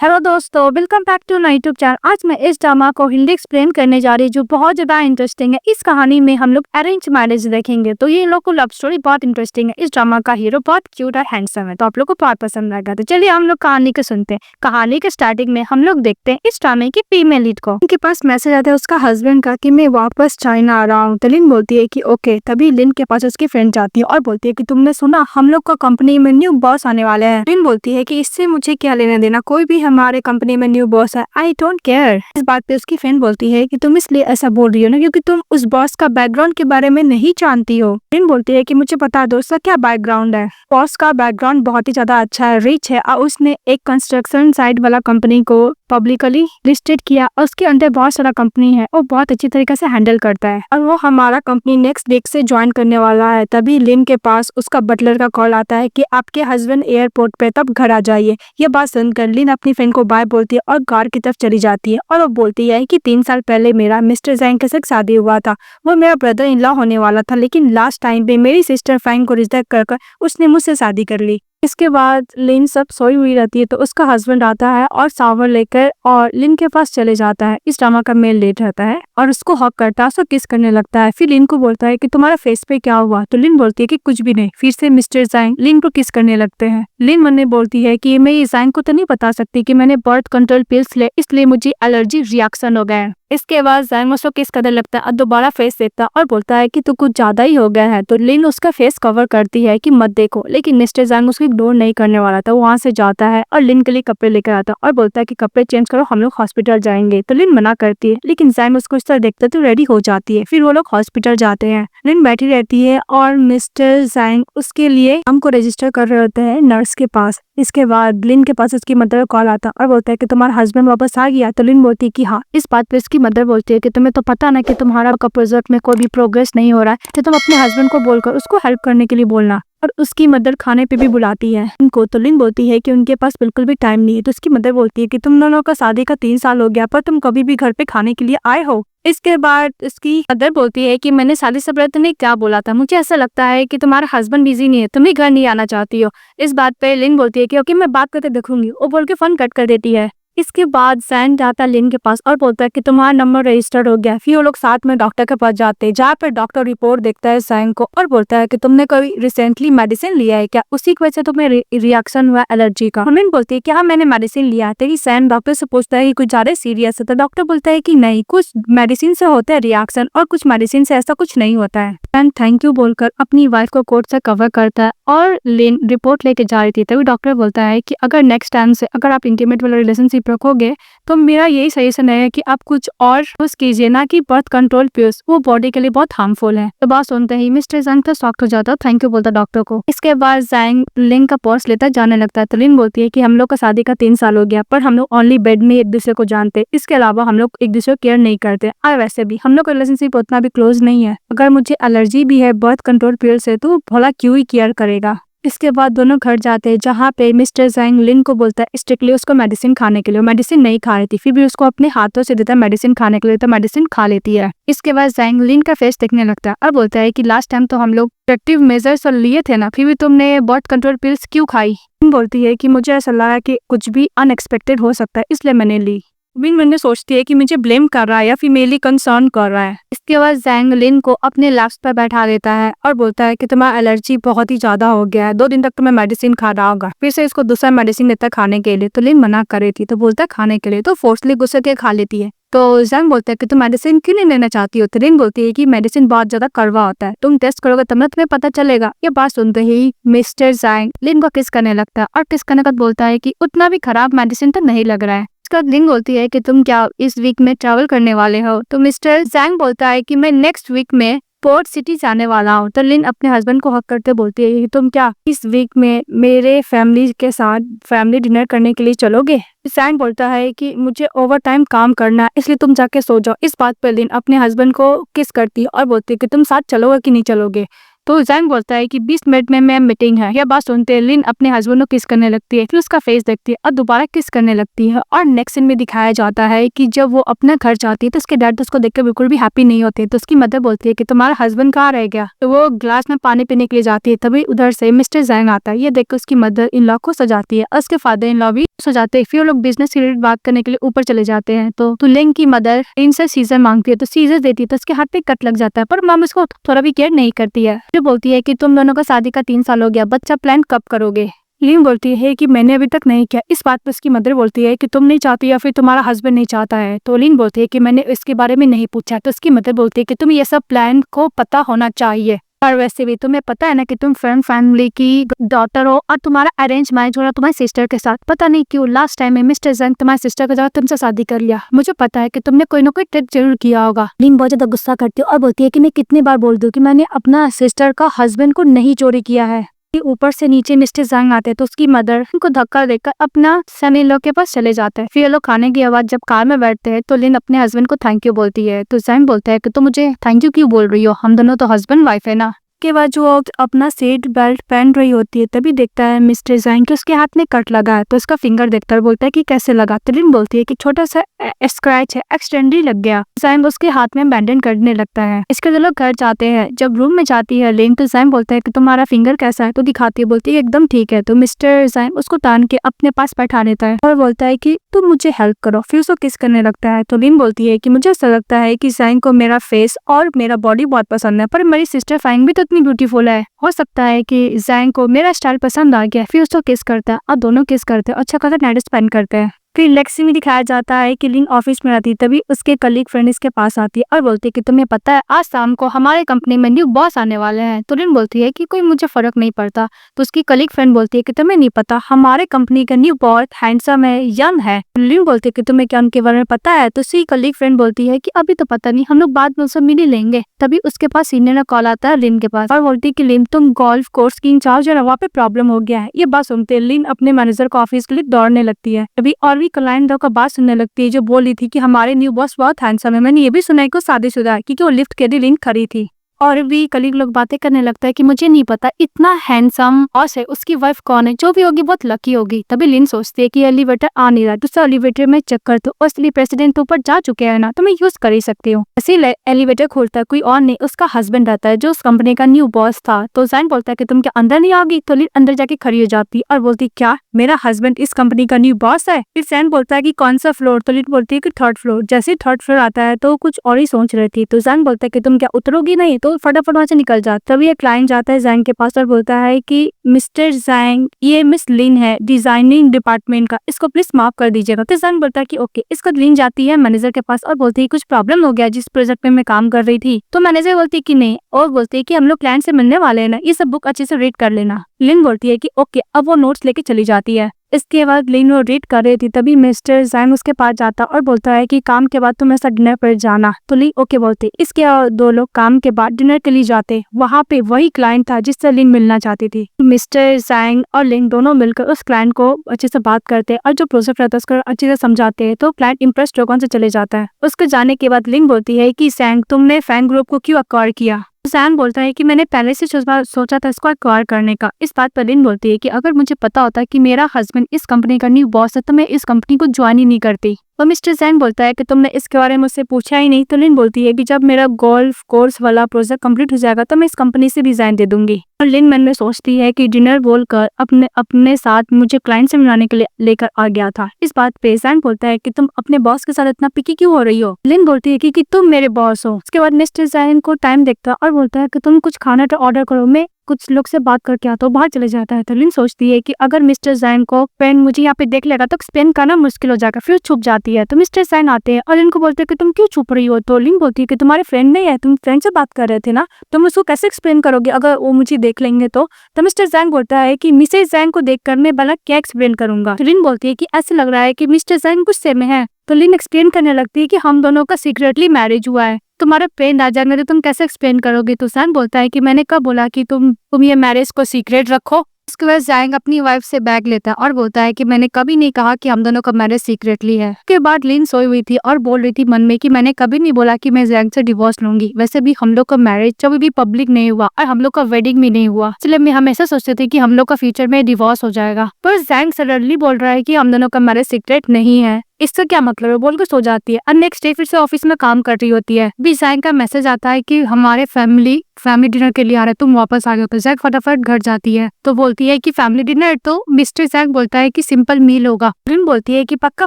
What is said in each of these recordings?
Hello दोस्तों, welcome back to my YouTube channel. आज मैं इस ड्रामा को हिंदी एक्सप्लेन करने जा रही हूँ जो बहुत ज्यादा इंटरेस्टिंग है। इस कहानी में हम लोग अरेंज मैरिज देखेंगे, तो ये लोग को लव स्टोरी बहुत इंटरेस्टिंग है। इस ड्रामा का हीरो बहुत क्यूट और हैंडसम है, तो आप लोग को बहुत पसंद आएगा। तो चलिए हम लोग कहानी को सुनते हैं। कहानी के स्टार्टिंग में हम लोग देखते हैं इस ड्रामे की फीमेल लीड को। उनके पास मैसेज आता है उसका हस्बैंड का कि मैं वापस चाइना आ रहा हूँ। तो लिन बोलती है कि ओके। तभी लिन के पास उसकी फ्रेंड जाती है और बोलती है कि तुमने सुना हम लोग का कंपनी में न्यू बॉस आने वाले हैं। लिन बोलती है कि इससे मुझे क्या लेना देना, कोई भी हमारे कंपनी में न्यू बॉस है, आई डोंट केयर। इस बात पे उसकी फ्रेंड बोलती है कि तुम इसलिए ऐसा बोल रही हो ना क्योंकि तुम उस बॉस का बैकग्राउंड के बारे में नहीं जानती हो। लिन बोलती है कि मुझे पता है दोस्त क्या बैकग्राउंड है। बॉस का बैकग्राउंड बहुत ही ज्यादा अच्छा है, रिच है, और उसने एक कंस्ट्रक्शन साइट वाला कंपनी को पब्लिकली लिस्टेड किया और उसके अंदर बहुत सारा कंपनी है, वो बहुत अच्छी तरीके से हैंडल करता है और वो हमारा कंपनी नेक्स्ट वीक से ज्वाइन करने वाला है। तभी लिन के पास उसका बटलर का कॉल आता है कि आपके हस्बैंड एयरपोर्ट पे, तब घर आ जाइए। ये बात सुनकर लिन अपनी फ्रेंड को बाय बोलती है और कार की तरफ चली जाती है और वो बोलती है कि 3 साल पहले मेरा मिस्टर जैंग के साथ शादी हुआ था। वो मेरा ब्रदर इन लॉ होने वाला था, लेकिन लास्ट टाइम पे मेरी सिस्टर फैंग को रिजेक्ट कर उसने मुझसे शादी कर ली। इसके बाद लिन सब सोई हुई रहती है तो उसका हस्बैंड आता है और सावर लेकर और लिन के पास चले जाता है। इस ड्रामा का मेल लेट रहता है और उसको हक करता है, उसको किस करने लगता है। फिर लिन को बोलता है कि तुम्हारा फेस पे क्या हुआ। तो लिन बोलती है कि कुछ भी नहीं। फिर से मिस्टर जैंग लिन को किस करने लगते हैं। लिन मन में बोलती है कि मैं इस जैंग को तो नहीं बता सकती कि मैंने बर्थ कंट्रोल पिल्स ले, इसलिए मुझे एलर्जी रिएक्शन हो गया है। इसके बाद जैंग उसको किस करने लगता है और दोबारा फेस देखता है और बोलता है कि तू कुछ ज्यादा ही हो गया है। तो लिन उसका फेस कवर करती है कि मत देखो, लेकिन मिस्टर जैंग उसको इग्नोर नहीं करने वाला था। वहां से जाता है और लिन के लिए कपड़े लेकर आता है और बोलता है कि कपड़े चेंज करो, हम लोग हॉस्पिटल जाएंगे। तो लिन मना करती है, लेकिन जैंग उसको इस तरह देखता है तो रेडी हो जाती है। फिर वो लोग हॉस्पिटल जाते हैं। लिन बैठी रहती है और मिस्टर जैंग उसके लिए हमको रजिस्टर कर रहे होते हैं नर्स के पास। इसके बाद लिन के पास उसकी मदर कॉल आता और बोलता है कि तुम्हारा हस्बैंड वापस आ गया। तो लिन बोलती है कि हाँ। इस बात पे उसकी मदर बोलती है कि तुम्हें तो पता ना कि तुम्हारा प्रोजेक्ट में कोई भी प्रोग्रेस नहीं हो रहा है, तो तुम अपने हस्बैंड को बोलकर उसको हेल्प करने के लिए बोलना। और उसकी मदर खाने पे भी बुलाती है उनको। तो लिन बोलती है कि उनके पास बिल्कुल भी टाइम नहीं है। तो उसकी मदर बोलती है कि तुम दोनों का शादी का 3 साल हो गया, पर तुम कभी भी घर पे खाने के लिए आए हो। इसके बाद उसकी मदर बोलती है कि मैंने शादी से पहले तुमने क्या बोला था, मुझे ऐसा लगता है कि तुम्हारा हस्बैंड बिजी नहीं है, तुम ही घर नहीं आना चाहती हो। इस बात पे लिन बोलती है कि ओके मैं बात करके देखूंगी। वो बोल के फोन कट कर देती है। इसके बाद जैंग जाता है लिन के पास और बोलता है कि तुम्हारा नंबर रजिस्टर्ड हो गया। फिर वो लोग साथ में डॉक्टर के पास जाते हैं, जहाँ पर डॉक्टर रिपोर्ट देखता है जैंग को और बोलता है कि तुमने कोई रिसेंटली मेडिसिन लिया है क्या, उसी की वजह से तुम्हें रिएक्शन हुआ एलर्जी का। लिन बोलती है कि हाँ मैंने मेडिसिन लिया है। तेरी जैंग डॉक्टर से पूछता है कि कुछ ज्यादा सीरियस है। तो डॉक्टर बोलता है कि नहीं, कुछ मेडिसिन से होता है रिएक्शन और कुछ मेडिसिन से ऐसा कुछ नहीं होता है। जैंग थैंक यू बोलकर अपनी वाइफ को कोट से कवर करता है और लिन रिपोर्ट लेके जा रही थी। तभी डॉक्टर बोलता है कि अगर नेक्स्ट टाइम से अगर आप इंटीमेट वाला रिलेशनशिप रखोगे तो मेरा यही सजेशन है कि आप कुछ और यूज कीजिए, ना कि बर्थ कंट्रोल पिल्स, वो बॉडी के लिए बहुत हार्मफुल है। तो बात सुनते ही मिस्टर जैंग तो शॉक्ड हो जाता है, थैंक यू बोलता डॉक्टर को। इसके बाद जैंग लिन का पर्स लेता जाने लगता है। तो लिन बोलती है कि हम लोग का शादी का 3 साल हो गया, पर हम लोग ओनली बेड में एक दूसरे को जानते, इसके अलावा हम लोग एक दूसरे को केयर नहीं करते। और वैसे भी हम लोग का रिलेशनशिप उतना भी क्लोज नहीं है। अगर मुझे एलर्जी भी है बर्थ कंट्रोल पिल से, तो भला क्यों ही केयर करेगा। इसके बाद दोनों घर जाते हैं, जहाँ पे मिस्टर जैंग लिन को बोलता है स्ट्रिक्टली उसको मेडिसिन खाने के लिए। मेडिसिन नहीं खा रही थी, फिर भी उसको अपने हाथों से देता है मेडिसिन खाने के लिए, तो मेडिसिन खा लेती है। इसके बाद जैंग लिन का फेस देखने लगता है और बोलता है कि लास्ट टाइम तो हम लोग प्रोटेक्टिव मेजर्स लिए थे ना, फिर भी तुमने बर्थ कंट्रोल पिल्स क्यों खाई। बोलती है कि मुझे ऐसा लगा कि कुछ भी अनएक्सपेक्टेड हो सकता है, इसलिए मैंने ली। विंग मैंने सोचती है कि मुझे ब्लेम कर रहा है या फिर मेरे लिए कंसर्न कर रहा है। इसके बाद जैंग लिन को अपने लैप्स पर बैठा देता है और बोलता है कि तुम्हारा एलर्जी बहुत ही ज्यादा हो गया है, 2 दिन तक तुम्हें मेडिसिन खा रहा होगा। फिर से इसको दूसरा मेडिसिन देता है खाने के लिए। तो लिन मना कर रही थी, तो बोलता है खाने के लिए, तो फोर्सली गुस्से के खा लेती है। तो जैंग बोलता है कि तुम मेडिसिन क्यों नहीं लेना चाहती हो। तो लिन बोलती है कि मेडिसिन बहुत ज्यादा कड़वा होता है, तुम टेस्ट करोगे तब ना तुम्हें पता चलेगा। ये बात सुनते ही मिस्टर जैंग लिन को किस करने लगता है और किस करने का बोलता है कि उतना भी खराब मेडिसिन तो नहीं लग रहा है। लिन बोलती है कि तुम क्या इस वीक में ट्रैवल करने वाले हो। तो मिस्टर जैंग बोलता है कि मैं नेक्स्ट वीक में पोर्ट सिटी जाने वाला हूँ। तो लिन अपने हस्बैंड को हक करते बोलती है कि तुम क्या इस वीक में मेरे फैमिली के साथ फैमिली डिनर करने के लिए चलोगे। जैंग बोलता है कि मुझे ओवर टाइम काम करना है, इसलिए तुम जाके सो जाओ। इस बात पर लिन अपने हस्बैंड को किस करती है और बोलती है कि तुम साथ चलोगे कि नहीं चलोगे। तो जैंग बोलता है कि 20 मिनट में मीटिंग है। यह बात सुनते ही लिन अपने हस्बैंड को किस करने लगती है, फिर उसका फेस देखती है और दोबारा किस करने लगती है। और नेक्स्ट सीन में दिखाया जाता है कि जब वो अपने घर जाती है तो उसके डैड उसको देखकर बिल्कुल भी हैप्पी नहीं होते। तो उसकी मदर बोलती है कि तुम्हारा हस्बैंड कहाँ रह गया। तो वो ग्लास में पानी पीने के लिए जाती है, तभी उधर से मिस्टर जैंग आता है। ये देखकर उसकी मदर इन लॉ को सजाती है और उसके फादर इन लॉ भी सजाते हैं। फिर वो लोग बिजनेस से रिलेटेड बात करने के लिए ऊपर चले जाते हैं। तो लिंग की मदर इनसे सीजर मांगती है, तो सीजर देती है तो उसके हाथ पे कट लग जाता है, पर मम उसको थोड़ा भी केयर नहीं करती है। जो बोलती है कि तुम दोनों का शादी का 3 साल हो गया, बच्चा प्लान कब करोगे। लिन बोलती है कि मैंने अभी तक नहीं किया। इस बात पर उसकी मदर बोलती है कि तुम नहीं चाहती या फिर तुम्हारा हस्बैंड नहीं चाहता है। तो लिन बोलती है कि मैंने इसके बारे में नहीं पूछा। तो उसकी मदर बोलती है कि तुम्हें ये सब प्लान को पता होना चाहिए, और वैसे भी तुम्हें पता है ना कि तुम फ्रेंड फैमिली की डॉटर हो और तुम्हारा अरेंज मैरिज हो रहा तुम्हारी सिस्टर के साथ। पता नहीं क्यों लास्ट टाइम में मिस्टर जंग तुम्हारी सिस्टर के साथ तुमसे शादी कर लिया। मुझे पता है कि तुमने कोई ना कोई ट्रिक जरूर किया होगा। लिन बहुत ज्यादा गुस्सा करती है और बोलती है कि मैं कितनी बार बोल दूं कि मैंने अपना सिस्टर का हस्बैंड को नहीं चोरी किया है। ऊपर से नीचे मिस्टर जंग आते हैं तो उसकी मदर उनको धक्का देकर अपना सन इन लॉ के पास चले जाते हैं। फिर ये लोग खाने के बाद जब कार में बैठते हैं तो लिन अपने हस्बैंड को थैंक यू बोलती है। तो जंग बोलता है कि तुम मुझे थैंक यू क्यों बोल रही हो, हम दोनों तो हस्बैंड वाइफ है ना। के बाद जो अपना सीट बेल्ट पहन रही होती है तभी देखता है मिस्टर जैंग कि उसके हाथ में कट लगा है। तो उसका फिंगर देखता है, बोलता है कि कैसे लगा। तो लिन बोलती है कि छोटा सा स्क्रैच है, एक्सटेंडली लग गया। जैंग उसके हाथ में बैंडेज करने लगता है। इसके लोग घर जाते हैं। जब रूम में जाती है लिन तो जैंग बोलता है कि तुम्हारा फिंगर कैसा है। तो दिखाती है, बोलती है एकदम ठीक है। तो मिस्टर जैंग उसको तान के अपने पास बैठा लेता है और बोलता है कि तुम मुझे हेल्प करो। फिर उसको किस करने लगता है। तो लिन बोलती है कि मुझे ऐसा लगता है कि जैंग को मेरा फेस और मेरा बॉडी बहुत पसंद है, पर मेरी सिस्टर फैंग भी तो इतनी ब्यूटीफुल है, हो सकता है कि जैंग को मेरा स्टाइल पसंद आ गया। फिर उसको किस करता है और दोनों किस करते हैं, अच्छा खासा नाइट स्पेंड करते हैं। फिर लेक्सी में दिखाया जाता है कि लिन ऑफिस में आती है तभी उसके कलीग फ्रेंड इसके पास आती है और बोलती है कि तुम्हें पता है आज शाम को हमारे कंपनी में न्यू बॉस आने वाले हैं। तो लिन बोलती है कि कोई मुझे फर्क नहीं पड़ता। तो उसकी कलीग फ्रेंड बोलती है कि तुम्हें नहीं पता हमारे कंपनी का न्यू बॉस हैंडसम है, यंग है। लिन बोलती है कि तुम्हें क्या उनके बारे में पता है। तो उसकी कलीग फ्रेंड बोलती है कि अभी तो पता नहीं, हम लोग बाद में उससे मिल ही लेंगे। तभी उसके पास सीनियर का कॉल आता है लिन के पास और बोलती है कि लिन तुम गोल्फ कोर्स की इंचार्ज है, वहाँ पे प्रॉब्लम हो गया है। ये बात सुनते लिन अपने मैनेजर को ऑफिस के लिए दौड़ने लगती है। अभी और भी क्लाइंट का बात सुनने लगती है जो बोल रही थी कि हमारे न्यू बॉस बहुत हैंडसम है। मैंने ये भी सुना है कि वो शादीशुदा है क्योंकि वो लिफ्ट के लिए लिन खड़ी थी। और भी कलीग लोग बातें करने लगता है कि मुझे नहीं पता इतना हैंडसम बॉस है, उसकी वाइफ कौन है, जो भी होगी बहुत लकी होगी। तभी लिन सोचती है कि एलिवेटर आ नहीं रहा, दूसरा एलिवेटर में चेक कर दो, असली प्रेसिडेंट ऊपर जा चुके हैं ना, तो मैं यूज कर ही सकती हूँ। इसीलिए एलिवेटर खोलता है, कोई और नहीं उसका हस्बैंड रहता है जो उस कंपनी का न्यू बॉस था। तो जैंग बोलता है कि तुम क्या अंदर नहीं आओगी। तो लिन अंदर जाके खड़ी हो जाती और बोलती क्या मेरा हस्बैंड इस कंपनी का न्यू बॉस है। फिर जैंग बोलता है कि कौन सा फ्लोर। तो लिन बोलती है कि 3rd फ्लोर। जैसे 3rd फ्लोर आता है तो कुछ और ही सोच रही थी। तो जैंग बोलता है कि तुम क्या उतरोगी नहीं। तो फटाफट वहां से निकल जाता। तभी एक क्लाइंट जाता है जैंग के पास और बोलता है कि मिस्टर जैंग ये मिस लिन है डिजाइनिंग डिपार्टमेंट का, इसको प्लीज माफ कर दीजिएगा। तो जैंग बोलता है कि ओके। इसको लिन जाती है मैनेजर के पास और बोलती है कुछ प्रॉब्लम हो गया जिस प्रोजेक्ट में मैं काम कर रही थी। तो मैनेजर बोलती है कि नहीं, और बोलती है कि हम लोग क्लाइंट से मिलने वाले हैं ना, ये सब बुक अच्छे से रीड कर लेना। लिन बोलती है कि ओके। अब वो नोट्स लेके चली जाती है। इसके बाद लिन वो रीड कर रही थी तभी मिस्टर जैंग उसके पास जाता और बोलता है कि काम के बाद तुम ऐसा डिनर पर जाना। तो लिन ओके बोलती। इसके दो लोग काम के बाद डिनर के लिए जाते। वहाँ पे वही क्लाइंट था जिससे लिन मिलना चाहती थी। मिस्टर जैंग और लिन दोनों मिलकर उस क्लाइंट को अच्छे से बात करते और जो प्रोजेक्ट रहता है उसको अच्छे से समझाते हैं। तो क्लाइंट इम्प्रेस्ड होकर से चले जाता है। उसके जाने के बाद लिन बोलती है कि जैंग तुमने फैंग ग्रुप को क्यों अक्वायर किया। जैंग बोलता है कि मैंने पहले से सोचा था इसको अक्वायर करने का। इस बात पर लिन बोलती है कि अगर मुझे पता होता कि मेरा हस्बैंड इस कंपनी का न्यू बॉस है तो मैं इस कंपनी को ज्वाइन ही नहीं करती। तो मिस्टर जैंग बोलता है कि तुमने इसके बारे में मुझसे पूछा ही नहीं। तो लिन बोलती है कि जब मेरा गोल्फ कोर्स वाला प्रोजेक्ट कंप्लीट हो जाएगा तो मैं इस कंपनी से रिजाइन दे दूंगी। और लिन मन में सोचती है कि डिनर बोलकर अपने साथ मुझे क्लाइंट से मिलाने के लिए लेकर आ गया था। इस बात पे जैंग बोलता है कि तुम अपने बॉस के साथ इतना पिकी क्यों हो रही हो। लिन बोलती है कि तुम मेरे बॉस हो। उसके बाद मिस्टर जैंग को टाइम देखता और बोलता है कि तुम कुछ खाना ऑर्डर करो, मैं कुछ लोग से बात करके आता हूँ। बाहर चले जाता है। तो लिन सोचती है कि अगर मिस्टर जैंग को फ्रेंड मुझे यहाँ पे देख लेगा तो एक्सप्लेन करना मुश्किल हो जाएगा। फिर छुप जाती है। तो मिस्टर जैंग आते हैं और लिन को बोलते हैं कि तुम क्यों छुप रही हो। तो लिन बोलती है कि तुम्हारे फ्रेंड नहीं है, तुम फ्रेंड से बात कर रहे थे ना, तुम उसको कैसे एक्सप्लेन करोगे अगर वो मुझे देख लेंगे तो। मिस्टर जैंग बोलता है कि मिसेस जैंग को देखकर मैं भला क्या एक्सप्लेन करूंगा। तो लिन बोलती है कि ऐसे लग रहा है कि मिस्टर जैंग गुस्से में है। तो लिन एक्सप्लेन करने लगती है कि हम दोनों का सीक्रेटली मैरिज हुआ है, तुम्हारा फ्रेंड आ जाएंगे तो तुम कैसे एक्सप्लेन करोगे। तो जैंग बोलता है कि मैंने कब बोला कि तुम ये मैरिज को सीक्रेट रखो। उसके बाद जैंग अपनी वाइफ से बैग लेता है और बोलता है कि मैंने कभी नहीं कहा कि हम दोनों का मैरिज सीक्रेटली है। उसके बाद लिन सोई हुई थी और बोल रही थी मन में कि मैंने कभी नहीं बोला कि मैं जैंग से डिवोर्स लूंगी। वैसे भी हम लोग का मैरिज कभी भी पब्लिक नहीं हुआ और हम लोग का वेडिंग भी नहीं हुआ, इसलिए मैं हमेशा सोचती थी कि हम लोग का फ्यूचर में डिवोर्स हो जाएगा। पर जैंग सडनली बोल रहा है कि हम दोनों का मैरिज सीक्रेट नहीं है। इसका क्या मतलब है बोल के सो जाती है और नेक्स्ट डे फिर से ऑफिस में काम कर रही होती है। भी जैंग का मैसेज आता है कि हमारे फैमिली डिनर के लिए आ रहा है, तुम वापस आ गए। तो जैंग फटाफट घर जाती है तो बोलती है कि फैमिली डिनर, तो मिस्टर जैंग बोलता है कि सिंपल मील होगा। रिन बोलती है कि पक्का